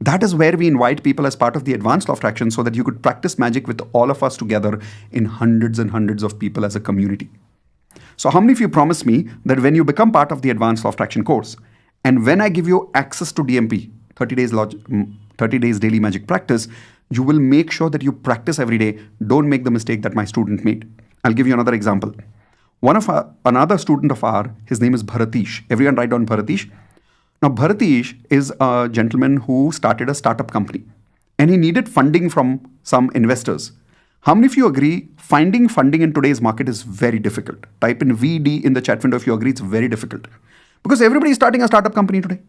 That is where we invite people as part of the advanced law of attraction so that you could practice magic with all of us together in hundreds and hundreds of people as a community. So how many of you promise me that when you become part of the advanced law of attraction course, and when I give you access to DMP, 30 days daily magic practice, you will make sure that you practice every day. Don't make the mistake that my student made. I'll give you another example. Another student of ours, his name is Bharatish. Everyone write down Bharatish. Now, Bharatish is a gentleman who started a startup company and he needed funding from some investors. How many of you agree finding funding in today's market is very difficult? Type in VD in the chat window if you agree it's very difficult. Because everybody is starting a startup company today.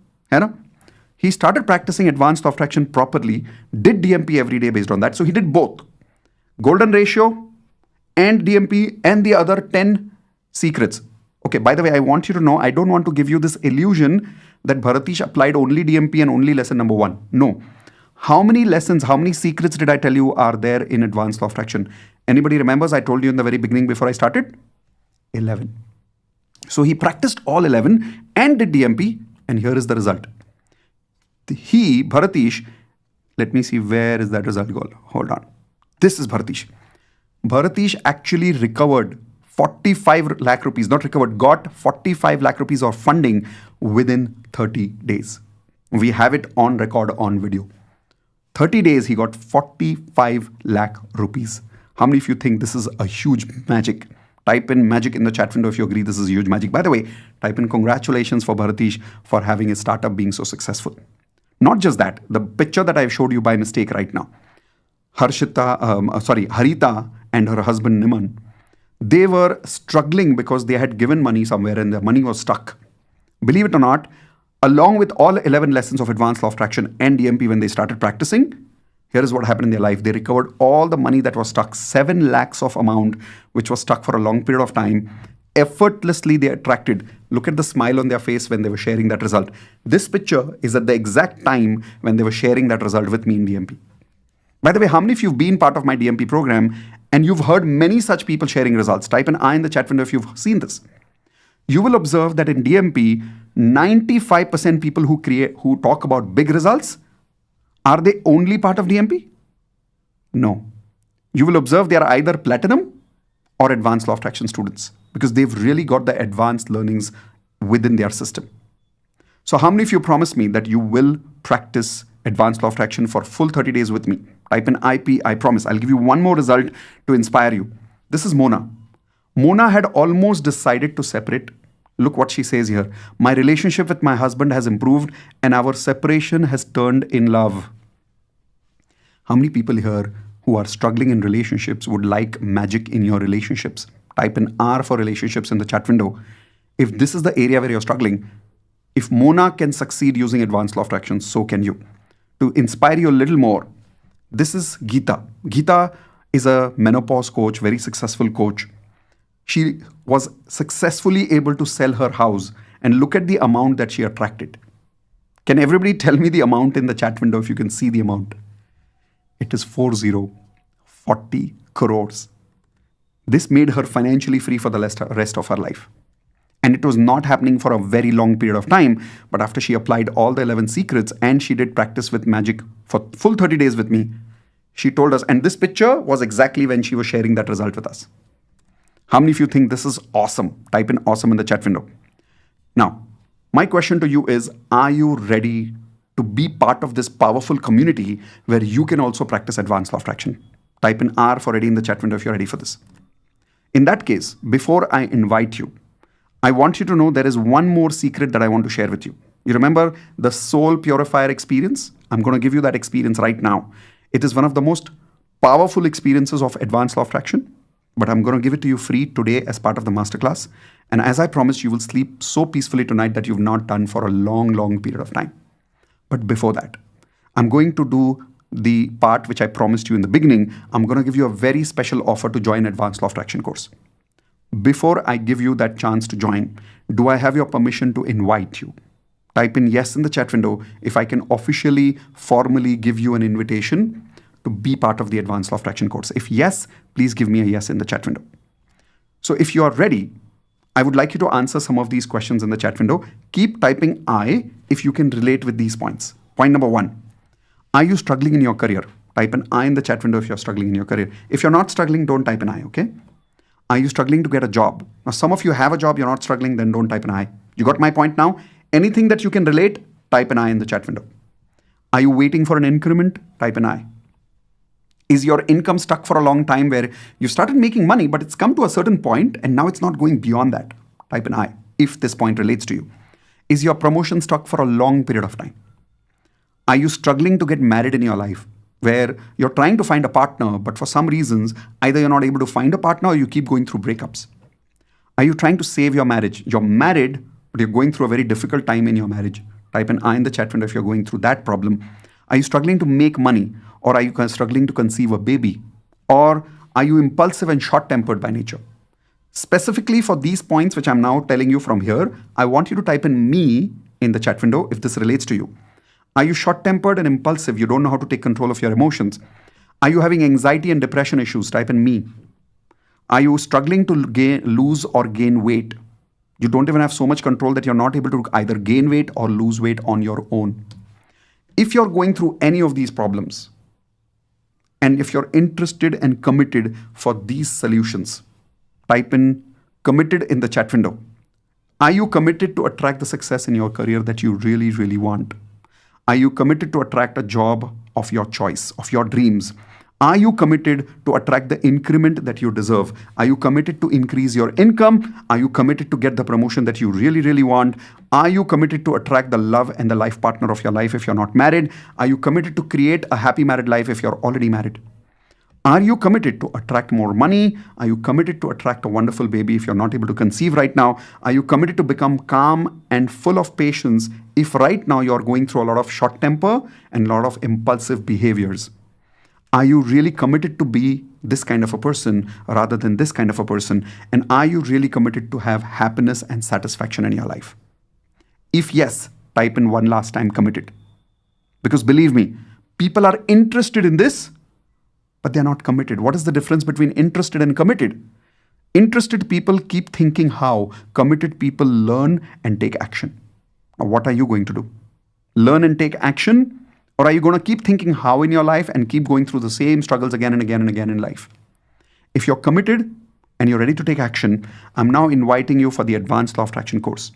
He started practicing advanced law of attraction properly, did DMP every day based on that. So he did both. Golden ratio and DMP and the other 10 secrets. Okay, by the way, I want you to know, I don't want to give you this illusion that Bharatish applied only DMP and only lesson number 1. No. How many lessons, how many secrets did I tell you are there in advanced law of attraction? Anybody remembers I told you in the very beginning before I started? 11. So he practiced all 11 and did DMP, and here is the result. Bharatish, let me see, where is that result goal? Hold on. This is Bharatish. Bharatish actually recovered 45 lakh rupees, not recovered, got 45 lakh rupees of funding within 30 days. We have it on record on video. 30 days, he got 45 lakh rupees. How many of you think this is a huge magic? Type in magic in the chat window if you agree this is huge magic. By the way, type in congratulations for Bharatish for having his startup being so successful. Not just that, the picture that I've showed you by mistake right now, Harita and her husband Niman, they were struggling because they had given money somewhere and their money was stuck. Believe it or not, along with all 11 lessons of advanced law of attraction and DMP, when they started practicing, here is what happened in their life. They recovered all the money that was stuck, 7 lakhs of amount, which was stuck for a long period of time. Effortlessly, they attracted. Look at the smile on their face when they were sharing that result. This picture is at the exact time when they were sharing that result with me in DMP. By the way, how many of you have been part of my DMP program and you've heard many such people sharing results? Type an I in the chat window if you've seen this. You will observe that in DMP, 95% people who talk about big results, are they only part of DMP? No. You will observe they are either platinum or advanced law of attraction students because they've really got the advanced learnings within their system. So how many of you promise me that you will practice advanced law of attraction for full 30 days with me? Type in IP, I promise. I'll give you one more result to inspire you. This is Mona. Mona had almost decided to separate. Look what she says here. My relationship with my husband has improved and our separation has turned in love. How many people here who are struggling in relationships would like magic in your relationships? Type in R for relationships in the chat window. If this is the area where you're struggling, if Mona can succeed using advanced law of attraction, so can you. To inspire you a little more, this is Geeta. Geeta is a menopause coach, very successful coach. She was successfully able to sell her house and look at the amount that she attracted. Can everybody tell me the amount in the chat window if you can see the amount? It is 40 crores. This made her financially free for the rest of her life. And it was not happening for a very long period of time. But after she applied all the 11 secrets and she did practice with magic for full 30 days with me, she told us, and this picture was exactly when she was sharing that result with us. How many of you think this is awesome? Type in awesome in the chat window. Now, my question to you is, are you ready to be part of this powerful community where you can also practice advanced law of attraction? Type in R for ready in the chat window if you're ready for this. In that case, before I invite you, I want you to know there is one more secret that I want to share with you. You remember the soul purifier experience? I'm going to give you that experience right now. It is one of the most powerful experiences of advanced law of attraction, but I'm going to give it to you free today as part of the masterclass. And as I promised, you will sleep so peacefully tonight that you've not done for a long, long period of time. But before that, I'm going to do the part which I promised you in the beginning. I'm going to give you a very special offer to join Advanced Law of Attraction course. Before I give you that chance to join, do I have your permission to invite you? Type in yes in the chat window if I can officially, formally give you an invitation to be part of the Advanced Law of Attraction course. If yes, please give me a yes in the chat window. So if you are ready, I would like you to answer some of these questions in the chat window. Keep typing I if you can relate with these points. Point number 1. Are you struggling in your career? Type an I in the chat window if you're struggling in your career. If you're not struggling, don't type an I, okay? Are you struggling to get a job? Now, some of you have a job, you're not struggling, then don't type an I. You got my point now? Anything that you can relate, type an I in the chat window. Are you waiting for an increment? Type an I. Is your income stuck for a long time where you started making money, but it's come to a certain point and now it's not going beyond that? Type an I if this point relates to you. Is your promotion stuck for a long period of time? Are you struggling to get married in your life where you're trying to find a partner, but for some reasons, either you're not able to find a partner or you keep going through breakups? Are you trying to save your marriage? You're married, but you're going through a very difficult time in your marriage. Type an I in the chat window if you're going through that problem. Are you struggling to make money? Or are you struggling to conceive a baby? Or are you impulsive and short-tempered by nature? Specifically for these points, which I'm now telling you from here, I want you to type in me in the chat window if this relates to you. Are you short-tempered and impulsive? You don't know how to take control of your emotions. Are you having anxiety and depression issues? Type in me. Are you struggling to lose or gain weight? You don't even have so much control that you're not able to either gain weight or lose weight on your own. If you're going through any of these problems, and if you're interested and committed for these solutions, type in committed in the chat window. Are you committed to attract the success in your career that you really, really want? Are you committed to attract a job of your choice, of your dreams? Are you committed to attract the increment that you deserve? Are you committed to increase your income? Are you committed to get the promotion that you really, really want? Are you committed to attract the love and the life partner of your life if you're not married? Are you committed to create a happy married life if you're already married? Are you committed to attract more money? Are you committed to attract a wonderful baby if you're not able to conceive right now? Are you committed to become calm and full of patience if right now you're going through a lot of short temper and a lot of impulsive behaviors? Are you really committed to be this kind of a person rather than this kind of a person? And are you really committed to have happiness and satisfaction in your life? If yes, type in one last time committed. Because believe me, people are interested in this, but they're not committed. What is the difference between interested and committed? Interested people keep thinking how. Committed people learn and take action. Now, what are you going to do? Learn and take action? Or are you going to keep thinking how in your life and keep going through the same struggles again and again and again in life? If you're committed and you're ready to take action, I'm now inviting you for the Advanced Law of Attraction course.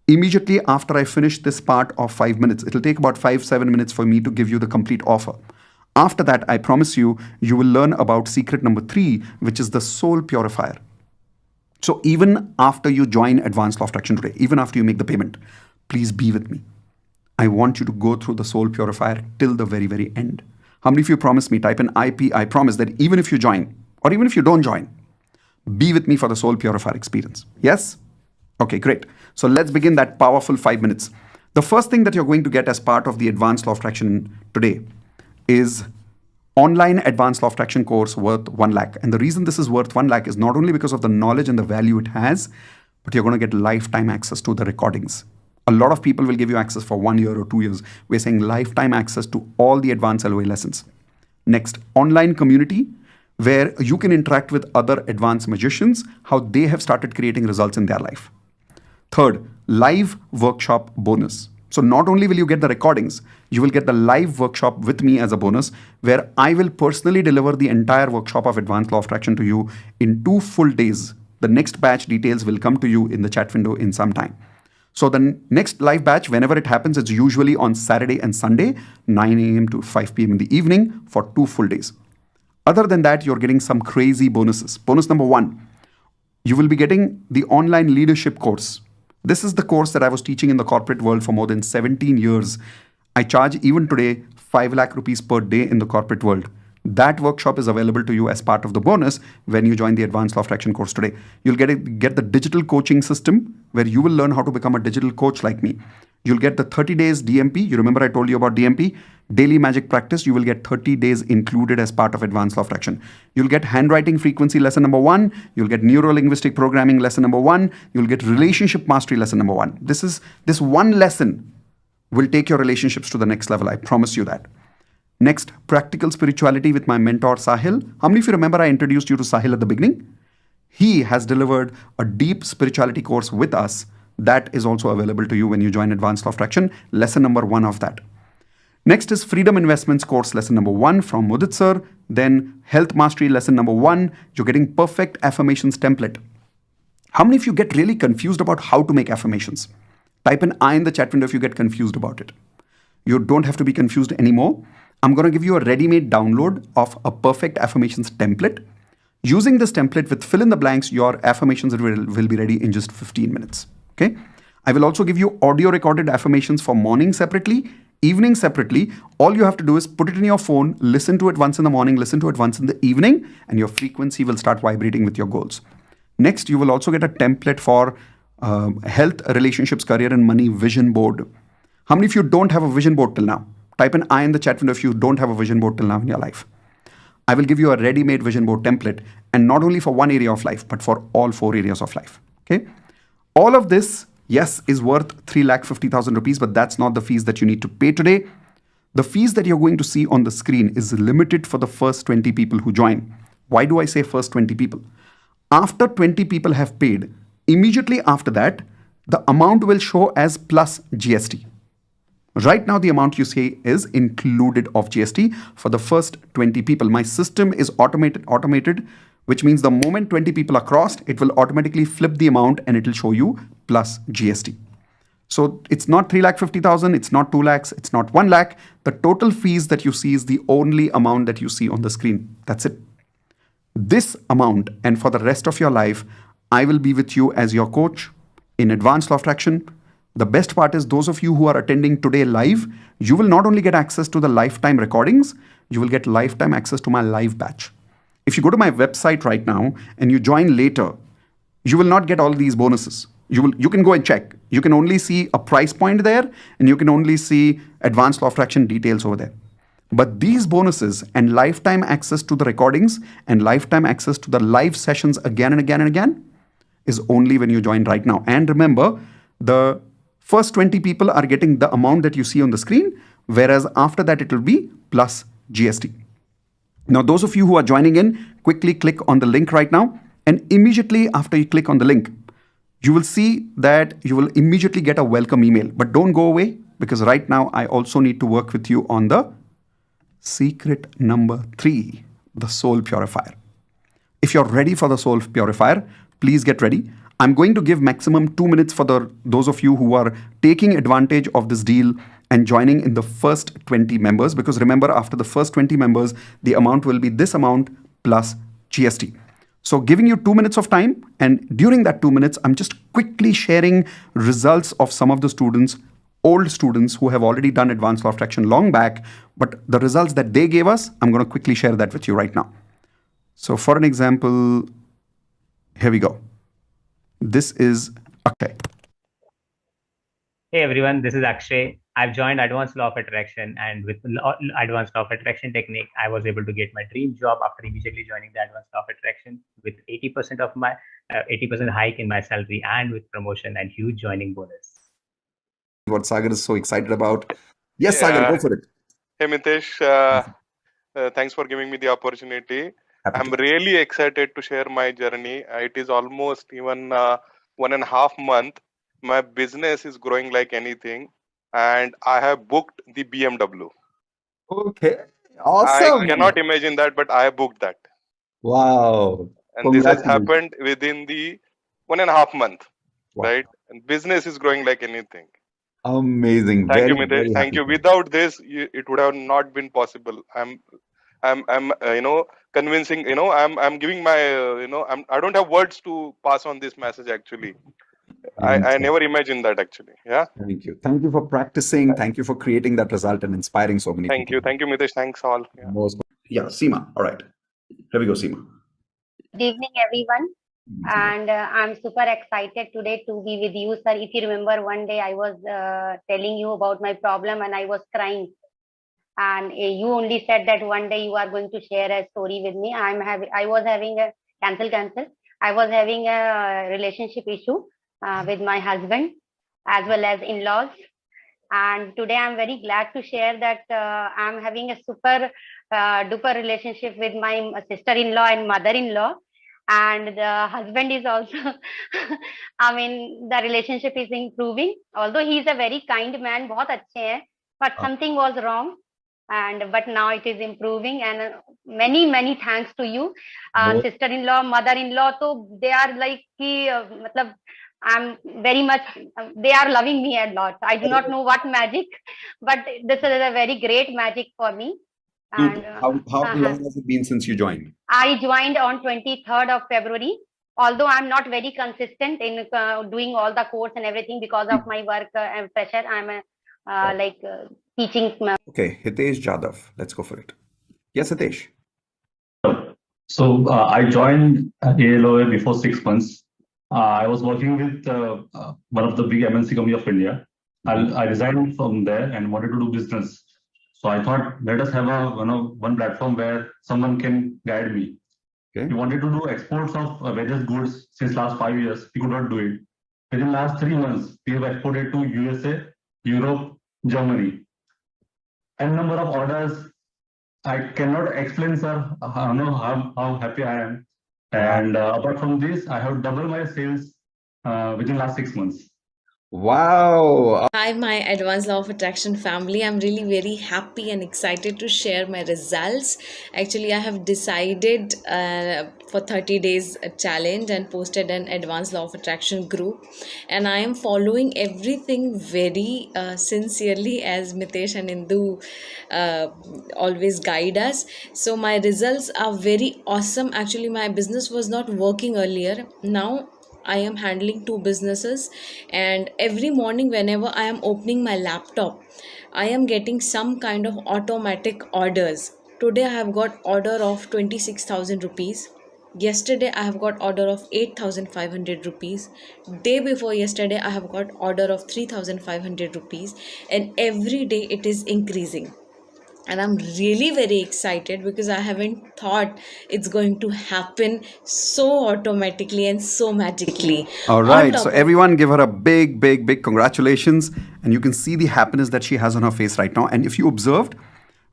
Immediately after I finish this part of 5 minutes, it'll take about 5-7 minutes for me to give you the complete offer. After that, I promise you, you will learn about secret number 3, which is the soul purifier. So even after you join Advanced Law of Attraction today, even after you make the payment, please be with me. I want you to go through the soul purifier till the very, very end. How many of you promise me? Type in IP. I promise that even if you join, or even if you don't join, be with me for the soul purifier experience. Yes? Okay, great. So let's begin that powerful 5 minutes. The first thing that you're going to get as part of the Advanced Law of Attraction today is online Advanced Law of Attraction course worth 1 lakh. And the reason this is worth 1 lakh is not only because of the knowledge and the value it has, but you're going to get lifetime access to the recordings. A lot of people will give you access for 1 year or 2 years. We're saying lifetime access to all the advanced LOA lessons. Next, online community where you can interact with other advanced magicians, how they have started creating results in their life. Third, live workshop bonus. So not only will you get the recordings, you will get the live workshop with me as a bonus where I will personally deliver the entire workshop of Advanced Law of Attraction to you in 2 full days. The next batch details will come to you in the chat window in some time. So the next live batch, whenever it happens, it's usually on Saturday and Sunday, 9 a.m. to 5 p.m. in the evening for 2 full days. Other than that, you're getting some crazy bonuses. Bonus number 1, you will be getting the online leadership course. This is the course that I was teaching in the corporate world for more than 17 years. I charge even today 5 lakh rupees per day in the corporate world. That workshop is available to you as part of the bonus when you join the Advanced Law of Attraction course today. You'll get the digital coaching system where you will learn how to become a digital coach like me. You'll get the 30 days DMP. You remember I told you about DMP? Daily magic practice. You will get 30 days included as part of advanced law of attraction. You'll get handwriting frequency lesson number 1. You'll get neuro-linguistic programming lesson number 1. You'll get relationship mastery lesson number 1. This one lesson will take your relationships to the next level. I promise you that. Next, practical spirituality with my mentor Sahil. How many of you remember I introduced you to Sahil at the beginning? He has delivered a deep spirituality course with us that is also available to you when you join Advanced Law of Attraction. Lesson number 1 of that. Next is Freedom Investments course lesson number 1 from Mudit sir. Then Health Mastery lesson number 1. You're getting perfect affirmations template. How many of you get really confused about how to make affirmations? Type an I in the chat window if you get confused about it. You don't have to be confused anymore. I'm going to give you a ready-made download of a perfect affirmations template. Using this template with fill in the blanks, your affirmations will be ready in just 15 minutes. Okay. I will also give you audio recorded affirmations for morning separately, evening separately. All you have to do is put it in your phone, listen to it once in the morning, listen to it once in the evening, and your frequency will start vibrating with your goals. Next, you will also get a template for health, relationships, career, and money vision board. How many of you don't have a vision board till now? Type an I in the chat window if you don't have a vision board till now in your life. I will give you a ready-made vision board template, and not only for one area of life, but for all 4 areas of life. Okay. All of this, yes, is worth 3,50,000 rupees, but that's not the fees that you need to pay today. The fees that you're going to see on the screen is limited for the first 20 people who join. Why do I say first 20 people? After 20 people have paid, immediately after that, the amount will show as plus GST. Right now, the amount you see is included of GST for the first 20 people. My system is automated, which means the moment 20 people are crossed, it will automatically flip the amount and it will show you plus GST. So it's not 3,50,000, it's not 2 lakhs, it's not 1 lakh. The total fees that you see is the only amount that you see on the screen. That's it. This amount, and for the rest of your life, I will be with you as your coach in Advanced Law of Attraction. The best part is those of you who are attending today live, you will not only get access to the lifetime recordings, you will get lifetime access to my live batch. If you go to my website right now and you join later, you will not get all these bonuses. You can go and check. You can only see a price point there, and you can only see Advanced Law of Attraction details over there. But these bonuses and lifetime access to the recordings and lifetime access to the live sessions again and again and again is only when you join right now. And remember, the first 20 people are getting the amount that you see on the screen, whereas after that it will be plus GST. Now, those of you who are joining in, quickly click on the link right now. And immediately after you click on the link, you will see that you will immediately get a welcome email. But don't go away, because right now I also need to work with you on the secret number 3, the soul purifier. If you're ready for the soul purifier, please get ready. I'm going to give maximum 2 minutes for those of you who are taking advantage of this deal and joining in the first 20 members. Because remember, after the first 20 members, the amount will be this amount plus GST. So giving you 2 minutes of time. And during that 2 minutes, I'm just quickly sharing results of some of the students, old students who have already done Advanced Law of Attraction long back. But the results that they gave us, I'm going to quickly share that with you right now. So for an example, here we go. This is Akshay. Hey everyone, this is Akshay. I've joined Advanced Law of Attraction, and with Advanced Law of Attraction technique, I was able to get my dream job after immediately joining the Advanced Law of Attraction with 80% of my 80% hike in my salary, and with promotion and huge joining bonus. What Sagar is so excited about. Yes, Sagar, go for it. Hey Mitesh, thanks for giving me the opportunity. I'm really excited to share my journey. It is almost even 1.5 months. My business is growing like anything, and I have booked the BMW. Okay, awesome. I cannot imagine that, but I have booked that. Wow. And this has happened within the 1.5 months, right? And business is growing like anything. Amazing. Thank you, Mitesh. Thank you. Without this, it would have not been possible. I'm convincing, I'm giving my, I don't have words to pass on this message actually. I never imagined that actually. Yeah. Thank you. Thank you for practicing. Thank you for creating that result and inspiring so many people. Thank you, Mitesh. Thanks all. Yeah, Seema. All right. Here we go, Seema. Good evening, everyone. And I'm super excited today to be with you, sir. If you remember, one day I was telling you about my problem and I was crying. And you only said that one day you are going to share a story with me. I was having a cancel. I was having a relationship issue with my husband as well as in-laws. And today I'm very glad to share that I'm having a super duper relationship with my sister-in-law and mother-in-law. And the husband is also, I mean, the relationship is improving. Although he is a very kind man, बहुत अच्छे हैं, but something was wrong. And but now it is improving. And many thanks to you, sister-in-law, mother-in-law. So they are like कि मतलब I'm very much, they are loving me a lot. I do not know what magic, but this is a very great magic for me. And How long has it been since you joined? I joined on 23rd of February. Although I'm not very consistent in doing all the course and everything because of my work and pressure, I'm teaching. Okay, Hitesh Jadhav, let's go for it. Yes, Hitesh. So I joined ALOA before 6 months. I was working with one of the big MNC company of India. I resigned from there and wanted to do business. So I thought, let us have a one platform where someone can guide me. Okay. We wanted to do exports of various goods since last 5 years. We could not do it. Within last 3 months, we have exported to USA, Europe, Germany. And number of orders, I cannot explain, sir, how happy I am. And apart from this, I have doubled my sales within last 6 months. Wow. Hi, my Advanced Law of Attraction family. I'm really very happy and excited to share my results. Actually, I have decided for 30 days a challenge and posted an Advanced Law of Attraction group. And I am following everything very sincerely as Mitesh and Indu always guide us. So my results are very awesome. Actually, my business was not working earlier. Now I am handling 2 businesses, and every morning whenever I am opening my laptop, I am getting some kind of automatic orders. Today I have got order of 26,000 rupees. Yesterday I have got order of 8,500 rupees. Day before yesterday I have got order of 3,500 rupees, and every day it is increasing. And I'm really very excited because I haven't thought it's going to happen so automatically and so magically. All right. So everyone give her a big congratulations. And you can see the happiness that she has on her face right now. And if you observed,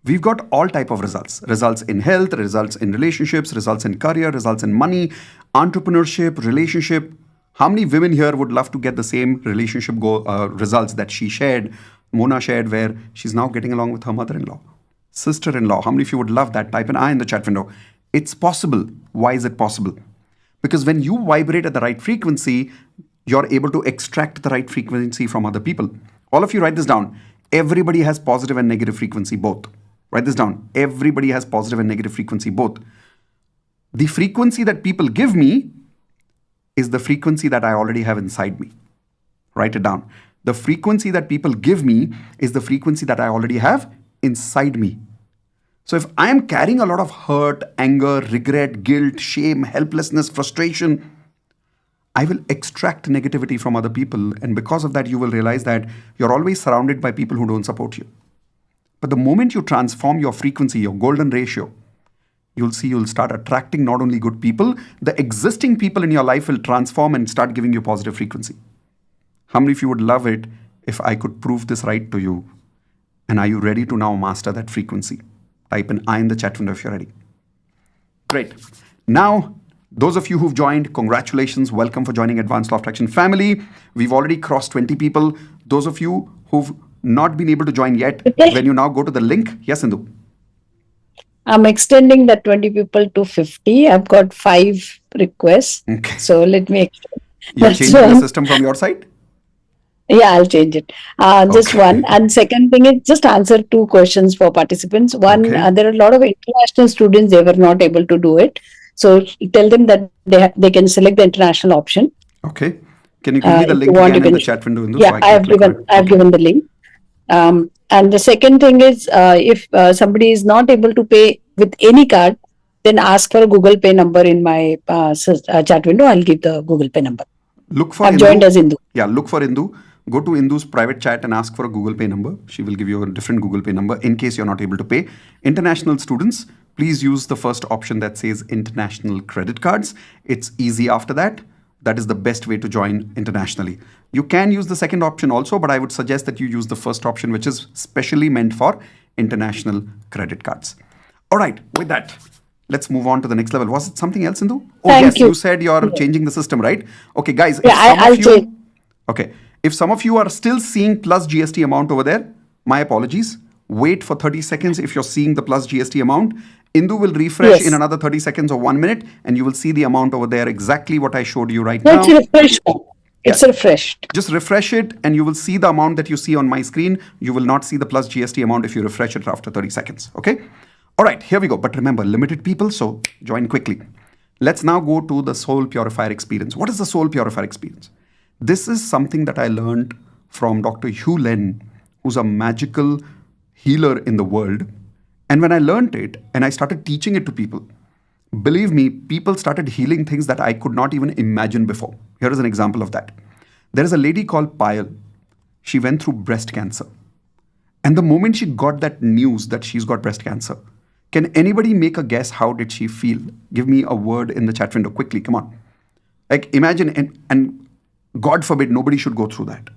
we've got all type of results. Results in health, results in relationships, results in career, results in money, entrepreneurship, relationship. How many women here would love to get the same relationship results that she shared, Mona shared, where she's now getting along with her mother-in-law? Sister-in-law, how many of you would love that? Type an I in the chat window. It's possible. Why is it possible? Because when you vibrate at the right frequency, you're able to extract the right frequency from other people. All of you write this down. Everybody has positive and negative frequency, both. Write this down. Everybody has positive and negative frequency, both. The frequency that people give me is the frequency that I already have inside me. Write it down. The frequency that people give me is the frequency that I already have inside me. So if I am carrying a lot of hurt, anger, regret, guilt, shame, helplessness, frustration, I will extract negativity from other people. And because of that, you will realize that you're always surrounded by people who don't support you. But the moment you transform your frequency, your golden ratio, you'll see you'll start attracting not only good people, the existing people in your life will transform and start giving you positive frequency. How many of you would love it if I could prove this right to you? And are you ready to now master that frequency? Type an I in the chat window if you're ready. Great. Now, those of you who've joined, congratulations. Welcome for joining Advanced Law of Attraction family. We've already crossed 20 people. Those of you who've not been able to join yet, when you now go to the link. Yes, Indu. I'm extending that 20 people to 50. I've got 5 requests. Okay. So let me extend. You're changing the system from your side? Yeah, I'll change it. Just one. And second thing is just answer 2 questions for participants. One, there are a lot of international students, they were not able to do it. So tell them that they can select the international option. Okay. Can you give me the link again in the chat window? Indu, Yeah, so I have given the link. And the second thing is if somebody is not able to pay with any card, then ask for a Google Pay number in my chat window. I'll give the Google Pay number. Look for I've joined as Indu. Yeah, look for Indu. Go to Indu's private chat and ask for a Google Pay number. She will give you a different Google Pay number in case you're not able to pay. International students, please use the first option that says international credit cards. It's easy after that. That is the best way to join internationally. You can use the second option also, but I would suggest that you use the first option, which is specially meant for international credit cards. All right, with that, let's move on to the next level. Was it something else, Indu? Oh, Thank yes, you. you said you're changing the system, right? Okay, guys. Yeah, I'll change. Okay, if some of you are still seeing plus GST amount over there, my apologies. Wait for 30 seconds if you're seeing the plus GST amount. Indu will refresh in another 30 seconds or 1 minute, and you will see the amount over there, exactly what I showed you right now. It's refreshed. It's refreshed. Just refresh it and you will see the amount that you see on my screen. You will not see the plus GST amount if you refresh it after 30 seconds. Okay? All right, here we go. But remember, limited people, so join quickly. Let's now go to the soul purifier experience. What is the soul purifier experience? This is something that I learned from Dr. Hugh Len, who's a magical healer in the world. And when I learned it and I started teaching it to people, believe me, people started healing things that I could not even imagine before. Here is an example of that. There is a lady called Payal. She went through breast cancer. And the moment she got that news that she's got breast cancer, can anybody make a guess how did she feel? Give me a word in the chat window quickly, come on. Like imagine, and God forbid, nobody should go through that.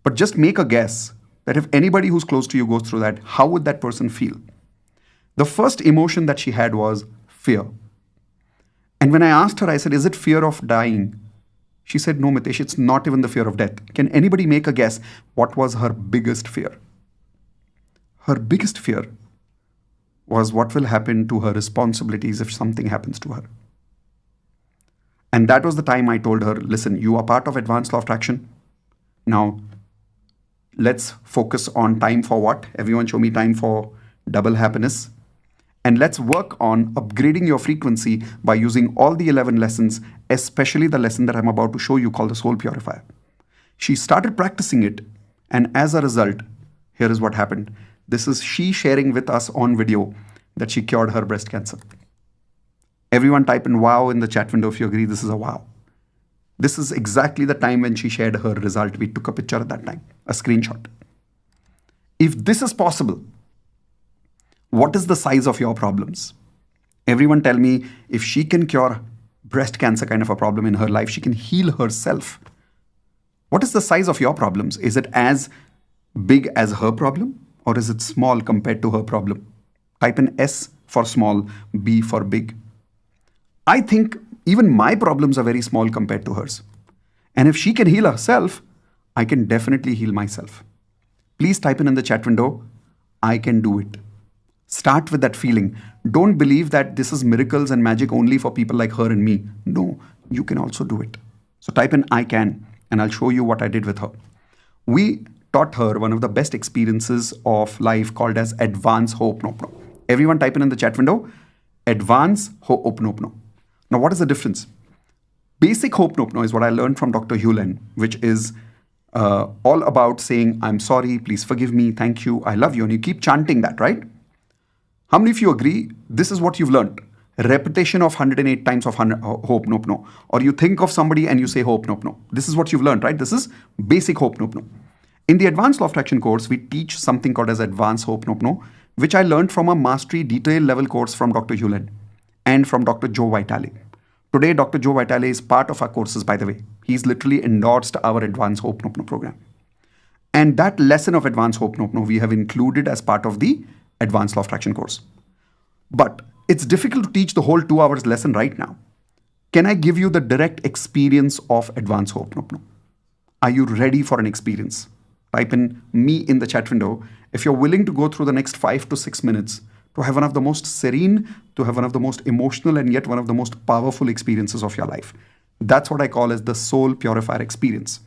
But just make a guess that if anybody who's close to you goes through that, how would that person feel? The first emotion that she had was fear. And when I asked her, I said, is it fear of dying? She said, no, Mitesh, it's not even the fear of death. Can anybody make a guess what was her biggest fear? Her biggest fear was what will happen to her responsibilities if something happens to her. And that was the time I told her, listen, you are part of advanced law of attraction. Now, let's focus on time for what? Everyone show me time for double happiness. And let's work on upgrading your frequency by using all the 11 lessons, especially the lesson that I'm about to show you called the Soul Purifier. She started practicing it. And as a result, here is what happened. This is she sharing with us on video that she cured her breast cancer. Everyone type in wow in the chat window if you agree this is a wow. This is exactly the time when she shared her result. We took a picture at that time, a screenshot. If this is possible, what is the size of your problems? Everyone tell me, if she can cure breast cancer kind of a problem in her life, she can heal herself. What is the size of your problems? Is it as big as her problem, or is it small compared to her problem? Type in S for small, B for big. I think even my problems are very small compared to hers. And if she can heal herself, I can definitely heal myself. Please type in the chat window, I can do it. Start with that feeling. Don't believe that this is miracles and magic only for people like her and me. No, you can also do it. So type in I can, and I'll show you what I did with her. We taught her one of the best experiences of life called as Advance Ho'oponopono. Everyone type in the chat window, Advance Ho'oponopono. Now, what is the difference? Basic Ho'oponopono is what I learned from Dr. Hugh Len, which is all about saying, I'm sorry, please forgive me, thank you, I love you. And you keep chanting that, right? How many of you agree this is what you've learned? Repetition of 108 times of Ho'oponopono. Or you think of somebody and you say Ho'oponopono. This is what you've learned, right? This is basic Ho'oponopono. In the Advanced Law of Attraction course, we teach something called as Advanced Ho'oponopono, which I learned from a mastery detail level course from Dr. Hugh Len and from Dr. Joe Vitale. Today, Dr. Joe Vitale is part of our courses, by the way. He's literally endorsed our Advanced Ho'oponopono program. And that lesson of Advanced Ho'oponopono we have included as part of the Advanced Law of Attraction course. But it's difficult to teach the whole 2 hours lesson right now. Can I give you the direct experience of Advanced Ho'oponopono? Are you ready for an experience? Type in me in the chat window if you're willing to go through the next 5 to 6 minutes to have one of the most serene, to have one of the most emotional, and yet one of the most powerful experiences of your life. That's what I call as the Soul Purifier experience.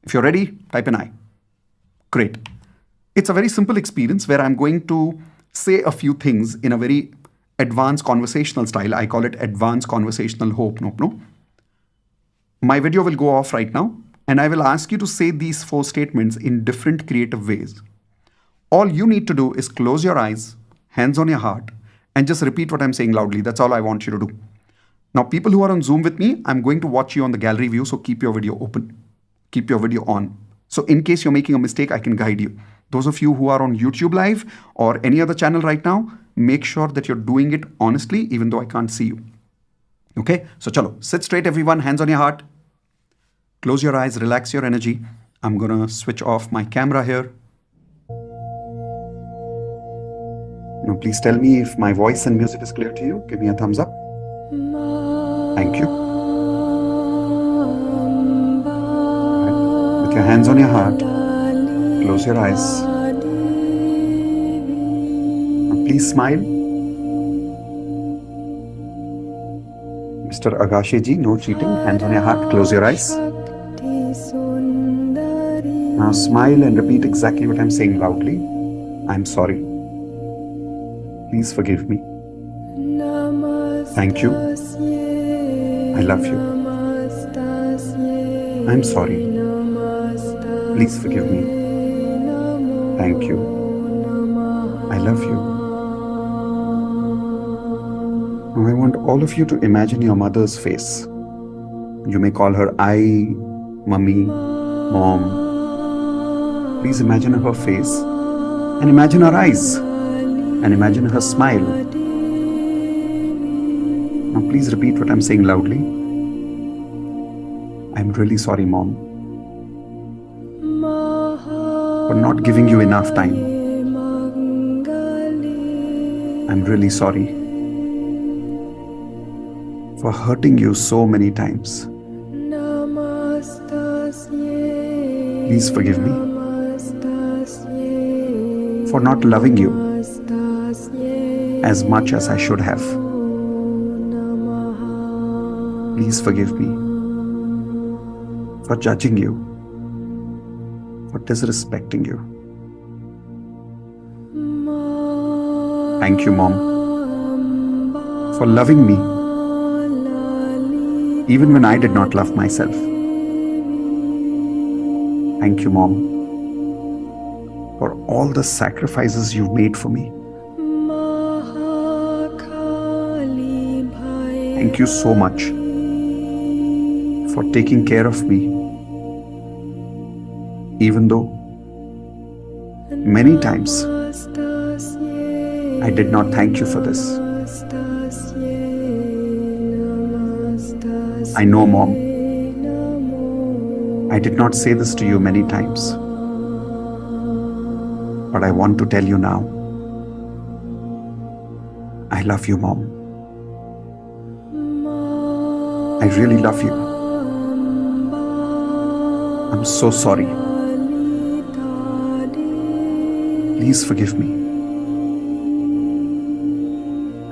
If you're ready, type in I. Great. It's a very simple experience where I'm going to say a few things in a very advanced conversational style. I call it Advanced Conversational Ho'oponopono. My video will go off right now, and I will ask you to say these 4 statements in different creative ways. All you need to do is close your eyes, hands on your heart, and just repeat what I'm saying loudly. That's all I want you to do. Now, people who are on Zoom with me, I'm going to watch you on the gallery view, so keep your video open. Keep your video on. So in case you're making a mistake, I can guide you. Those of you who are on YouTube Live or any other channel right now, make sure that you're doing it honestly, even though I can't see you. Okay? So chalo, sit straight everyone, hands on your heart. Close your eyes, relax your energy. I'm gonna switch off my camera here. Now please tell me if my voice and music is clear to you. Give me a thumbs up. Thank you. With your hands on your heart, close your eyes. Now please smile. Mr. Agashi ji, no cheating. Hands on your heart, close your eyes. Now smile and repeat exactly what I'm saying loudly. I'm sorry. Please forgive me. Thank you. I love you. I'm sorry. Please forgive me. Thank you. I love you. Now I want all of you to imagine your mother's face. You may call her I, Mummy, Mom. Please imagine her face and imagine her eyes and imagine her smile. Now please repeat what I'm saying loudly. I'm really sorry, Mom, for not giving you enough time. I'm really sorry for hurting you so many times. Please forgive me for not loving you as much as I should have. Please forgive me for judging you, for disrespecting you. Thank you, Mom, for loving me even when I did not love myself. Thank you, Mom, for all the sacrifices you've made for me. Thank you so much for taking care of me, even though many times I did not thank you for this. I know, Mom, I did not say this to you many times, but I want to tell you now. I love you, Mom. I really love you. I'm so sorry. Please forgive me.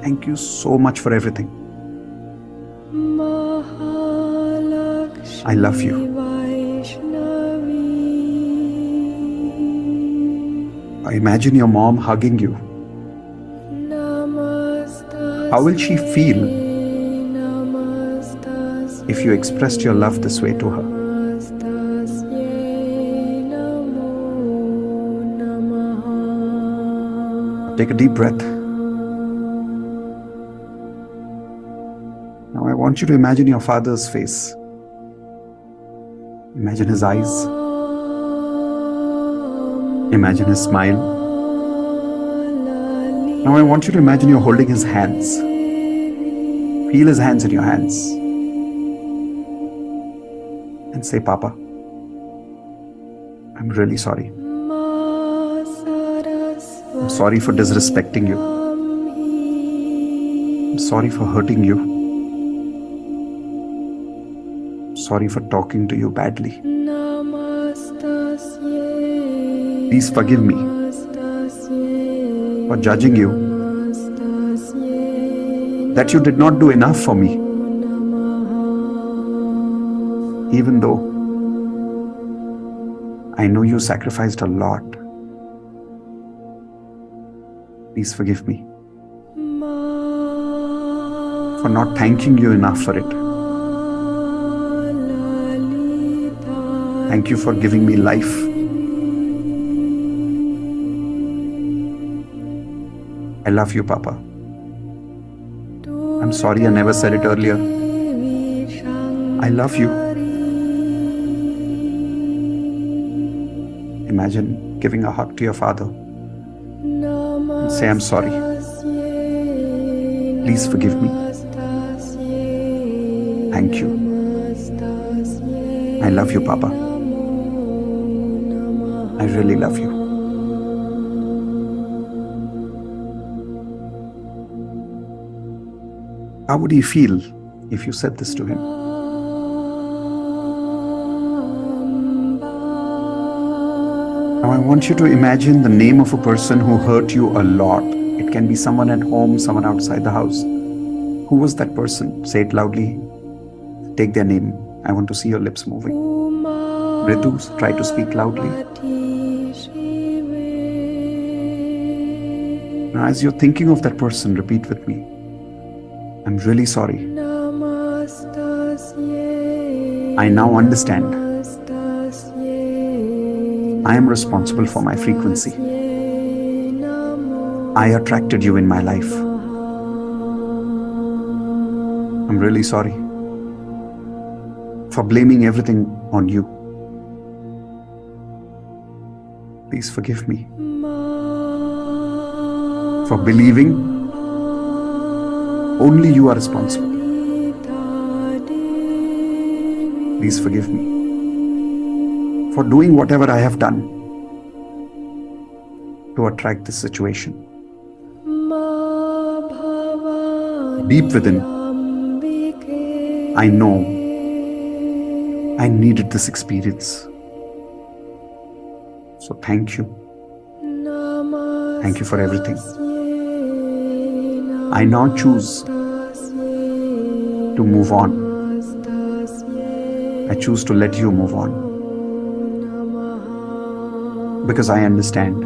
Thank you so much for everything. I love you. I imagine your mom hugging you. How will she feel if you expressed your love this way to her? Take a deep breath. Now I want you to imagine your father's face. Imagine his eyes. Imagine his smile. Now I want you to imagine you're holding his hands. Feel his hands in your hands. And say, Papa, I'm really sorry. I'm sorry for disrespecting you. I'm sorry for hurting you. I'm sorry for talking to you badly. Please forgive me for judging you, that you did not do enough for me, even though I know you sacrificed a lot. Please forgive me for not thanking you enough for it. Thank you for giving me life. I love you, Papa. I'm sorry I never said it earlier. I love you. Imagine giving a hug to your father and say, I'm sorry. Please forgive me. Thank you. I love you, Papa. I really love you. How would he feel if you said this to him? Now I want you to imagine the name of a person who hurt you a lot. It can be someone at home, someone outside the house. Who was that person? Say it loudly. Take their name. I want to see your lips moving. Ritu, try to speak loudly. Now, as you're thinking of that person, repeat with me. I'm really sorry. I now understand. I am responsible for my frequency. I attracted you in my life. I'm really sorry for blaming everything on you. Please forgive me for believing only you are responsible. Please forgive me for doing whatever I have done to attract this situation. Deep within, I know I needed this experience. So thank you. Thank you for everything. I now choose to move on. I choose to let you move on. Because I understand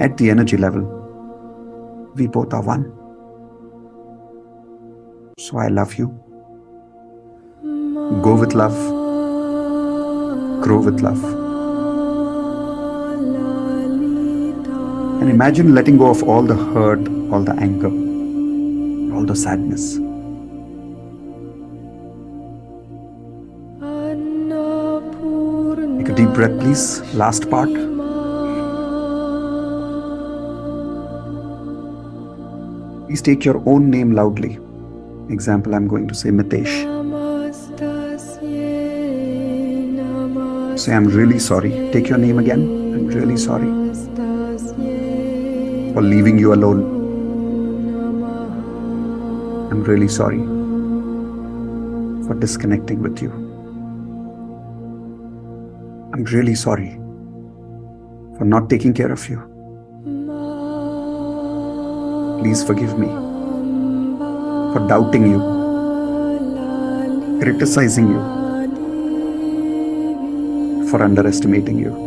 at the energy level, we both are one. So I love you. Go with love. Grow with love. And imagine letting go of all the hurt, all the anger, all the sadness. Take a deep breath, please. Last part. Please take your own name loudly. Example, I'm going to say Mitesh. Say, I'm really sorry. Take your name again. I'm really sorry for leaving you alone. I'm really sorry for disconnecting with you. I'm really sorry for not taking care of you. Please forgive me for doubting you, criticizing you, for underestimating you.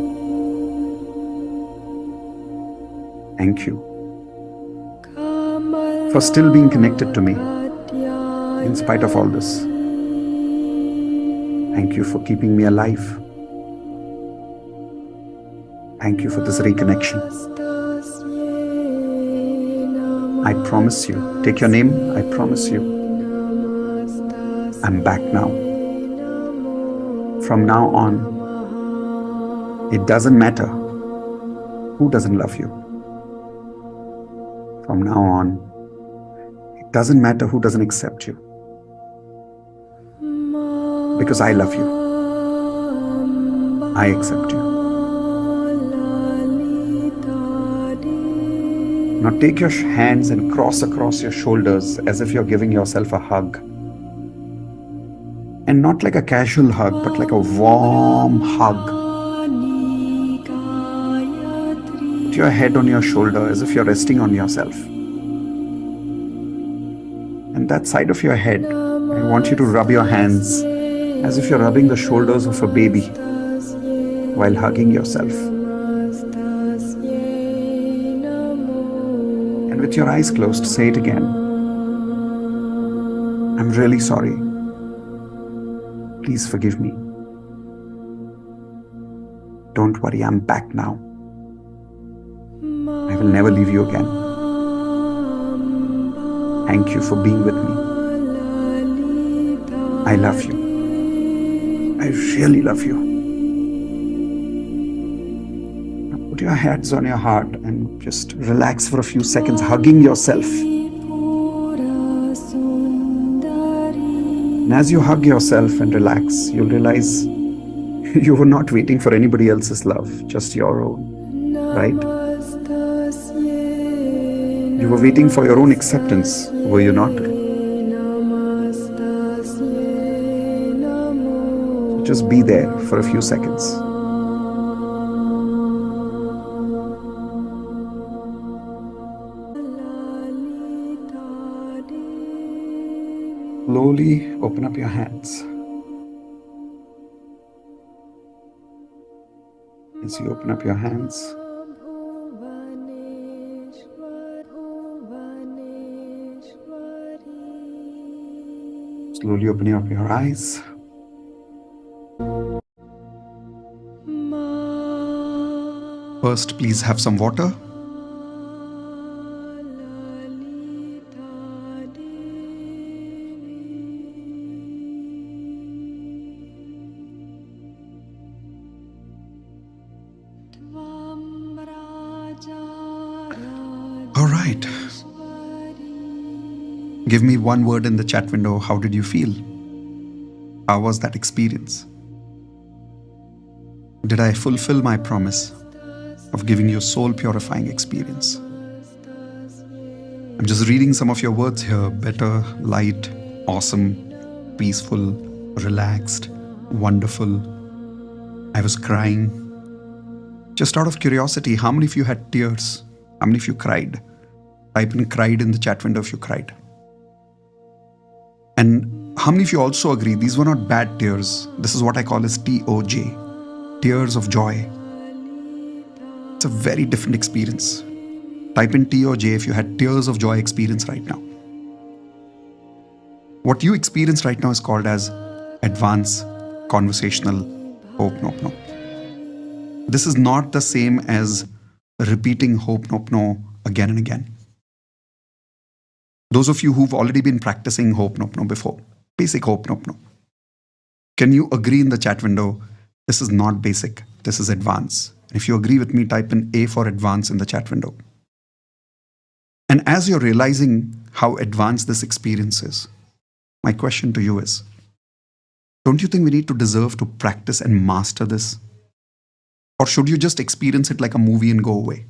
Thank you for still being connected to me in spite of all this. Thank you for keeping me alive. Thank you for this reconnection. I promise you, take your name, I promise you, I'm back now. From now on, it doesn't matter who doesn't love you. From now on, it doesn't matter who doesn't accept you. Because I love you. I accept you. Now take your hands and cross across your shoulders as if you're giving yourself a hug. And not like a casual hug, but like a warm hug. Put your head on your shoulder as if you're resting on yourself. And that side of your head, I want you to rub your hands as if you're rubbing the shoulders of a baby while hugging yourself. And with your eyes closed, say it again. I'm really sorry. Please forgive me. Don't worry, I'm back now. I will never leave you again. Thank you for being with me. I love you. I really love you. Now put your hands on your heart and just relax for a few seconds, hugging yourself. And as you hug yourself and relax, you'll realize you were not waiting for anybody else's love, just your own, right? You were waiting for your own acceptance, were you not? Just be there for a few seconds. Slowly open up your hands. As you open up your hands, slowly opening up your eyes. First, please have some water. All right. Give me one word in the chat window. How did you feel? How was that experience? Did I fulfill my promise of giving you a soul purifying experience? I'm just reading some of your words here. Better, light, awesome, peaceful, relaxed, wonderful. I was crying. Just out of curiosity, how many of you had tears? How many of you cried? Type in cried in the chat window if you cried. And how many of you also agree these were not bad tears? This is what I call as TOJ, tears of joy. It's a very different experience. Type in TOJ if you had tears of joy experience right now. What you experience right now is called as advanced conversational Ho'oponopono. This is not the same as repeating Ho'oponopono again and again. Those of you who've already been practicing Ho'oponopono before, basic Ho'oponopono, can you agree in the chat window, this is not basic, this is advanced? And if you agree with me, type in A for advanced in the chat window. And as you're realizing how advanced this experience is, my question to you is, don't you think we need to deserve to practice and master this? Or should you just experience it like a movie and go away?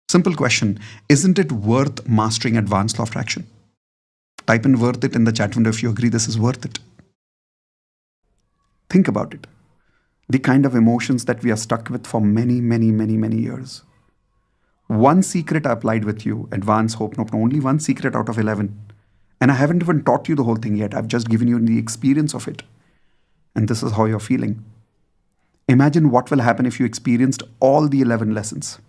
Simple question, isn't it worth mastering advanced law of attraction? Type in worth it in the chat window if you agree this is worth it. Think about it. The kind of emotions that we are stuck with for many, many, many, many years. One secret I applied with you, advanced Ho'oponopono, only one secret out of 11. And I haven't even taught you the whole thing yet. I've just given you the experience of it. And this is how you're feeling. Imagine what will happen if you experienced all the 11 lessons.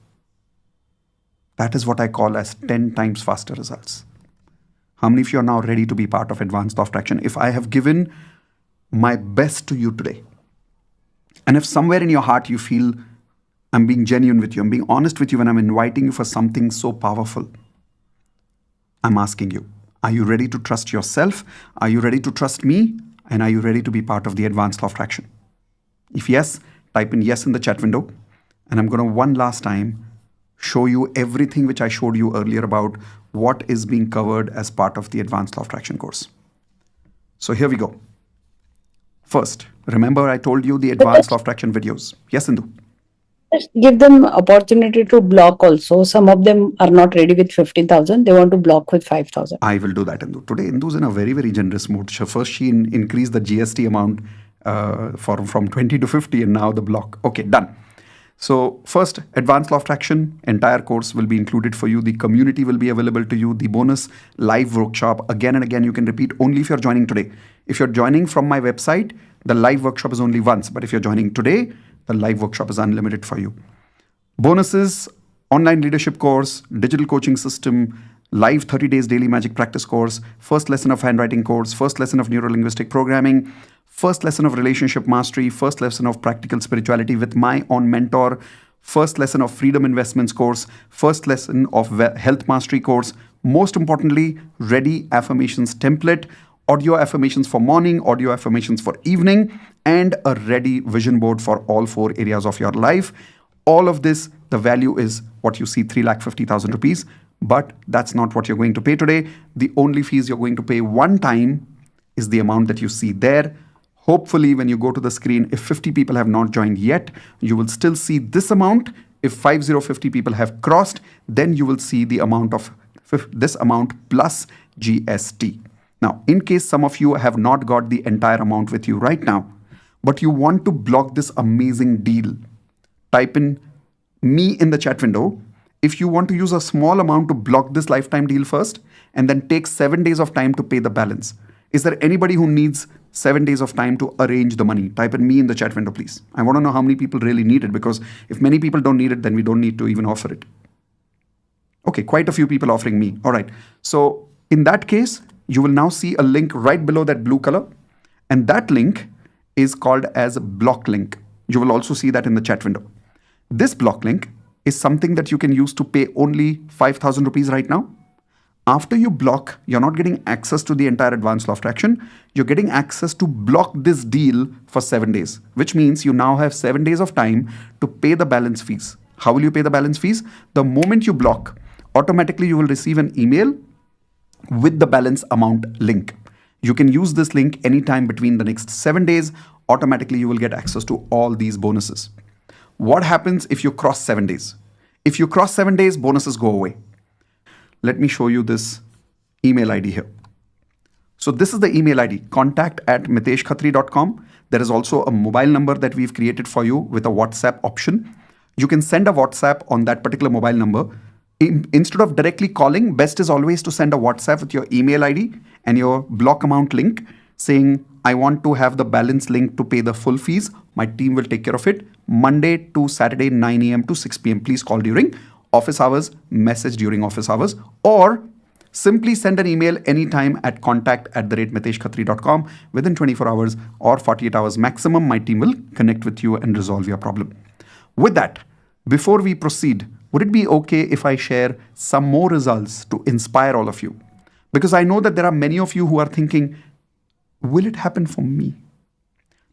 That is what I call as 10 times faster results. How many of you are now ready to be part of advanced law of attraction? If I have given my best to you today, and if somewhere in your heart you feel I'm being genuine with you, I'm being honest with you when I'm inviting you for something so powerful, I'm asking you, are you ready to trust yourself? Are you ready to trust me? And are you ready to be part of the advanced law of attraction? If yes, type in yes in the chat window. And I'm going to one last time show you everything which I showed you earlier about what is being covered as part of the advanced law of attraction course. So here we go. First, remember I told you the advanced law of attraction videos. Yes, Indu? Just give them opportunity to block also. Some of them are not ready with 15,000. They want to block with 5,000. I will do that, Indu. Today, Indu's in a very, very generous mood. First, she increased the GST amount from 20 to 50 and now the block. Okay, done. So first, advanced law of attraction, entire course will be included for you. The community will be available to you. The bonus live workshop, again and again, you can repeat only if you're joining today. If you're joining from my website, the live workshop is only once. But if you're joining today, the live workshop is unlimited for you. Bonuses, online leadership course, digital coaching system, live 30 days daily magic practice course, first lesson of handwriting course, first lesson of neuro-linguistic programming, first lesson of relationship mastery, first lesson of practical spirituality with my own mentor, first lesson of freedom investments course, first lesson of health mastery course, Most importantly, ready affirmations template, audio affirmations for morning, audio affirmations for evening, and a ready vision board for all 4 areas of your life. All of this, the value is what you see, 3,50,000 rupees. But that's not what you're going to pay today. The only fees you're going to pay one time is the amount that you see there. Hopefully, when you go to the screen, if 50 people have not joined yet, you will still see this amount. If 50 people have crossed, then you will see the amount of this amount plus GST. Now, in case some of you have not got the entire amount with you right now, but you want to block this amazing deal, type in me in the chat window. If you want to use a small amount to block this lifetime deal first and then take 7 days of time to pay the balance. Is there anybody who needs 7 days of time to arrange the money? Type in me in the chat window, please. I want to know how many people really need it, because if many people don't need it, then we don't need to even offer it. Okay, quite a few people offering me. All right. So in that case, you will now see a link right below that blue color. And that link is called as block link. You will also see that in the chat window. This block link is something that you can use to pay only 5,000 rupees right now. After you block, you're not getting access to the entire advanced law of attraction. You're getting access to block this deal for 7 days, which means you now have 7 days of time to pay the balance fees. How will you pay the balance fees? The moment you block, automatically you will receive an email with the balance amount link. You can use this link anytime between the next 7 days. Automatically you will get access to all these bonuses. What happens if you cross 7 days? If you cross 7 days, bonuses go away. Let me show you this email ID here. So this is the email ID, contact@miteshkhatri.com. There is also a mobile number that we've created for you with a WhatsApp option. You can send a WhatsApp on that particular mobile number. Instead of directly calling, best is always to send a WhatsApp with your email ID and your block amount link saying, I want to have the balance link to pay the full fees. My team will take care of it. Monday to Saturday, 9 a.m. to 6 p.m. Please call during office hours, message during office hours, or simply send an email anytime at contact@miteshkhatri.com. Within 24 hours or 48 hours maximum, my team will connect with you and resolve your problem. With that, before we proceed, would it be okay if I share some more results to inspire all of you? Because I know that there are many of you who are thinking, will it happen for me?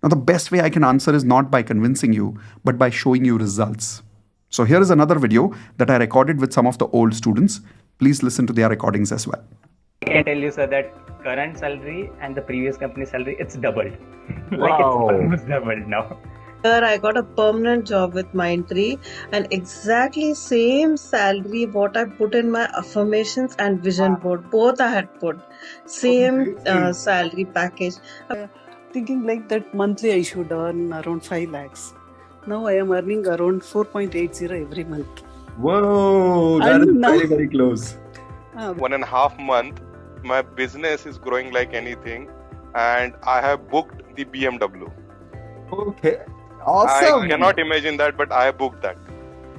Now, the best way I can answer is not by convincing you, but by showing you results. So here is another video that I recorded with some of the old students. Please listen to their recordings as well. I can tell you, sir, that current salary and the previous company salary, it's doubled. Like Wow. it's almost doubled now. Sir, I got a permanent job with Mindtree and exactly same salary what I put in my affirmations and vision board. Both I had put same salary package. Thinking like that monthly I should earn around 5 lakhs. Now I am earning around 4.80 every month. Whoa, that is very, very close. 1.5 month, my business is growing like anything, and I have booked the BMW. Okay, awesome. I cannot imagine that, but I booked that.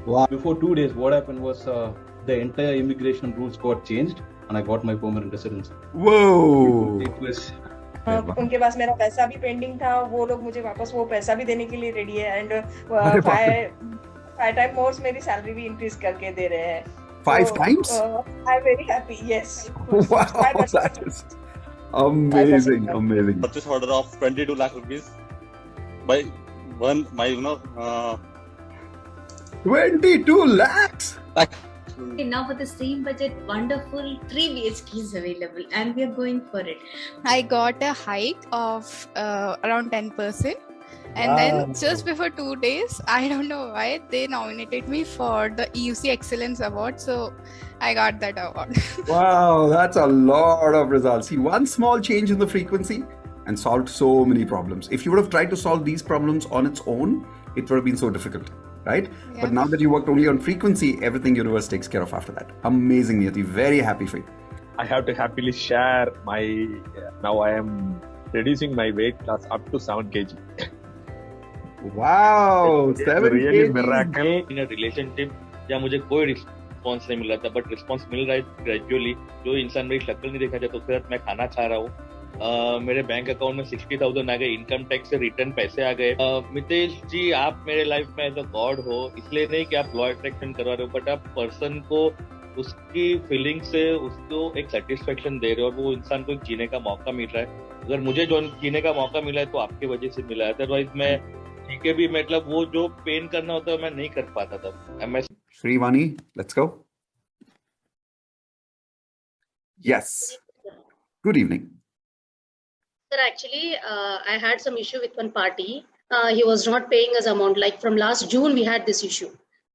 Wow. Before 2 days, what happened was the entire immigration rules got changed, and I got my permanent residency. Whoa. It was. उनके पास मेरा पैसा भी pending था, वो लोग मुझे वापस वो पैसा भी देने के लिए रेडी है एंड 5 टाइम मोर मेरी सैलरी भी इंक्रीज करके दे रहे हैं. 5 times? I am very happy. Yes. Wow, that is amazing, amazing. Purchase order of 22 lakh rupees by one, my 22 lakhs. Now for the same budget, wonderful 3 BHK is available and we are going for it. I got a hike of around 10%, and then just before 2 days, I don't know why, they nominated me for the EUC Excellence Award, so I got that award. Wow, that's a lot of results. See, one small change in the frequency and solved so many problems. If you would have tried to solve these problems on its own, it would have been so difficult. Right? Yeah. But now that you worked only on frequency, everything universe takes care of after that. Amazing, Niyati. Very happy for you. I have to happily share my, now I am reducing my weight class up to 7 kg. Wow, 7 really kg. miracle. In a relationship, जहाँ मुझे कोई response नहीं मिल रहा था, but response मिल रहा है gradually. जो इंसान मेरी शक्ल नहीं देखा जाता, उसके साथ मैं खाना खा रहा हूँ. मेरे बैंक अकाउंट में 60,000 आ गए, इनकम टैक्स से रिटर्न पैसे आ गए. मितेश जी, आप मेरे लाइफ में एज अ गॉड हो, इसलिए नहीं कि आप लॉ अट्रैक्शन करवा रहे हो, बट आप पर्सन को उसकी फीलिंग से उसको एक सेटिस्फेक्शन दे रहे हो और वो इंसान को जीने का मौका मिल रहा है. अगर मुझे जो जीने का मौका मिला है तो आपकी वजह से मिला है. अदरवाइज मैं ठीक है भी मतलब वो जो पेन करना होता है मैं नहीं कर पाता था. Shrivani, let's go. Yes. Good evening. Sir, actually, I had some issue with one party. He was not paying us amount. Like from last June, we had this issue.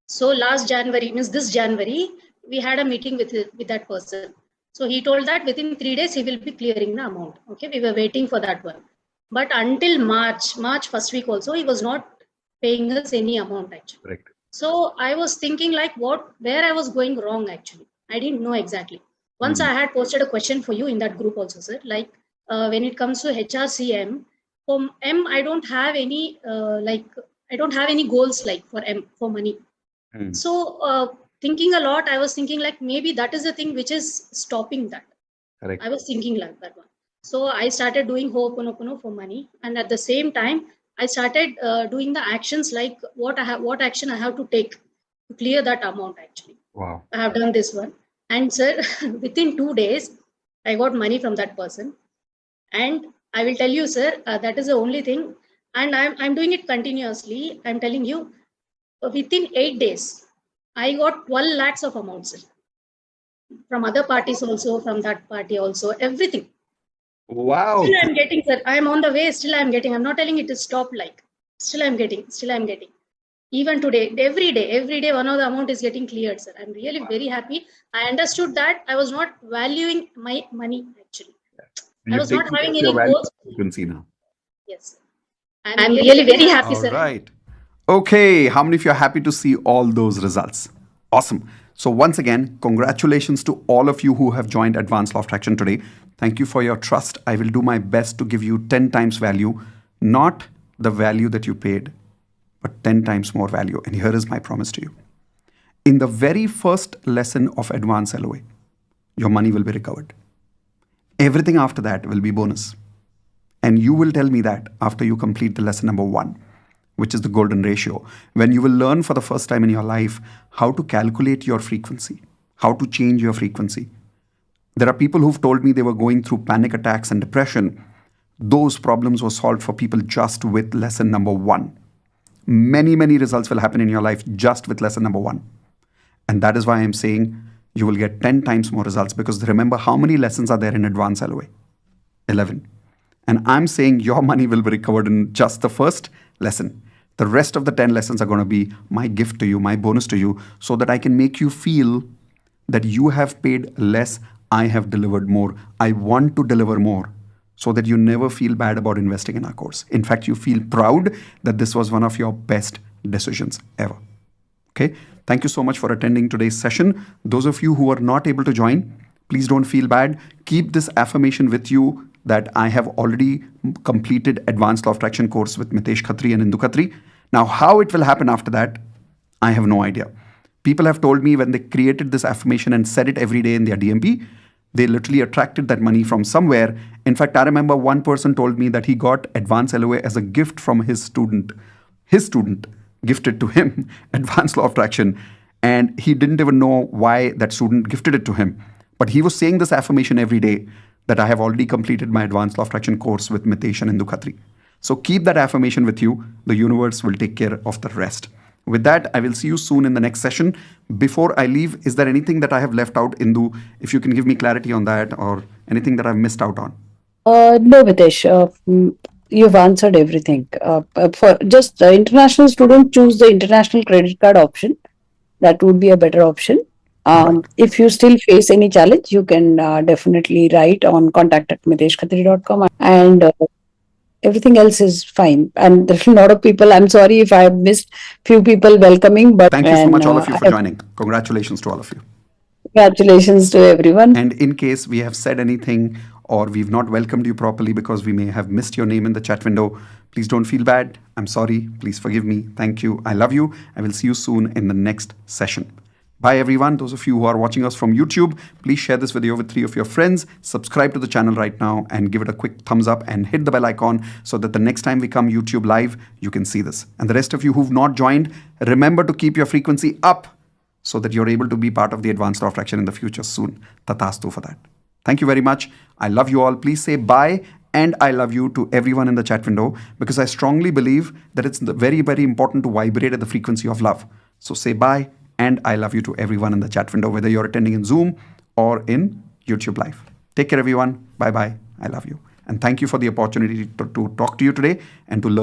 So last January, means this January, we had a meeting with that person. So he told that within 3 days he will be clearing the amount. Okay, we were waiting for that one. But until March first week also, he was not paying us any amount actually. Correct. So I was thinking like where I was going wrong actually. I didn't know exactly. Once I had posted a question for you in that group also, sir. Like when it comes to HRCM, for M, I don't have any I don't have any goals like for M for money. So thinking a lot, I was thinking like maybe that is the thing which is stopping that. Correct. I was thinking like that one. So I started doing Ho'oponopono for money, and at the same time, I started doing the actions like what action I have to take to clear that amount. Actually, Wow. I have done this one, and sir, within 2 days, I got money from that person, and I will tell you, sir, that is the only thing, and I'm doing it continuously. I'm telling you, within 8 days, I got 12 lakhs of amounts, sir, from other parties also, from that party also, everything. Wow. Still I'm getting, sir. I'm on the way. Still I'm getting. I'm not telling it to stop. Like still I'm getting. Even today, every day, one of the amount is getting cleared, sir. I'm really very happy. I understood that I was not valuing my money actually. I was not having any goals. Frequency now. Yes, I'm really very happy, All sir. right. Okay, how many of you are happy to see all those results? Awesome. So once again, congratulations to all of you who have joined Advanced Law of Attraction today. Thank you for your trust. I will do my best to give you 10 times value, not the value that you paid, but 10 times more value. And here is my promise to you. In the very first lesson of Advanced LOA, your money will be recovered. Everything after that will be bonus. And you will tell me that after you complete the lesson number 1, which is the golden ratio, when you will learn for the first time in your life how to calculate your frequency, how to change your frequency. There are people who've told me they were going through panic attacks and depression. Those problems were solved for people just with lesson number 1. Many, many results will happen in your life just with lesson number 1. And that is why I'm saying you will get 10 times more results, because remember how many lessons are there in Advanced LOA? 11. And I'm saying your money will be recovered in just the first lesson. The rest of the 10 lessons are going to be my gift to you, my bonus to you, so that I can make you feel that you have paid less, I have delivered more. I want to deliver more, so that you never feel bad about investing in our course. In fact, you feel proud that this was one of your best decisions ever. Okay? Thank you so much for attending today's session. Those of you who are not able to join, please don't feel bad. Keep this affirmation with you that I have already completed Advanced Law of Attraction course with Mitesh Khatri and Indu Khatri. Now, how it will happen after that, I have no idea. People have told me when they created this affirmation and said it every day in their DMP, they literally attracted that money from somewhere. In fact, I remember one person told me that he got Advanced LOA as a gift from his student. His student gifted to him Advanced Law of Attraction, and he didn't even know why that student gifted it to him. But he was saying this affirmation every day, that I have already completed my Advanced Law of Attraction course with Mitesh and Indu Khatri. So keep that affirmation with you. The universe will take care of the rest. With that, I will see you soon in the next session. Before I leave, is there anything that I have left out, Indu? If you can give me clarity on that, or anything that I've missed out on. No, Mitesh. You've answered everything. For just the international student, choose the international credit card option. That would be a better option. If you still face any challenge, you can definitely write on contact@miteshkhatri.com, and everything else is fine. And there's a lot of people. I'm sorry if I missed few people welcoming, but thank you so much, all of you, for joining. Congratulations to all of you. Congratulations to everyone. And in case we have said anything or we've not welcomed you properly because we may have missed your name in the chat window, please don't feel bad. I'm sorry. Please forgive me. Thank you. I love you. I will see you soon in the next session. Bye, everyone. Those of you who are watching us from YouTube, please share this video with 3 of your friends. Subscribe to the channel right now and give it a quick thumbs up and hit the bell icon so that the next time we come YouTube live, you can see this. And the rest of you who've not joined, remember to keep your frequency up so that you're able to be part of the advanced law of attraction in the future soon. Tatastu for that. Thank you very much. I love you all. Please say bye and I love you to everyone in the chat window, because I strongly believe that it's very, very important to vibrate at the frequency of love. So say bye and I love you to everyone in the chat window, whether you're attending in Zoom or in YouTube Live. Take care, everyone. Bye bye. I love you. And thank you for the opportunity to talk to you today and to learn.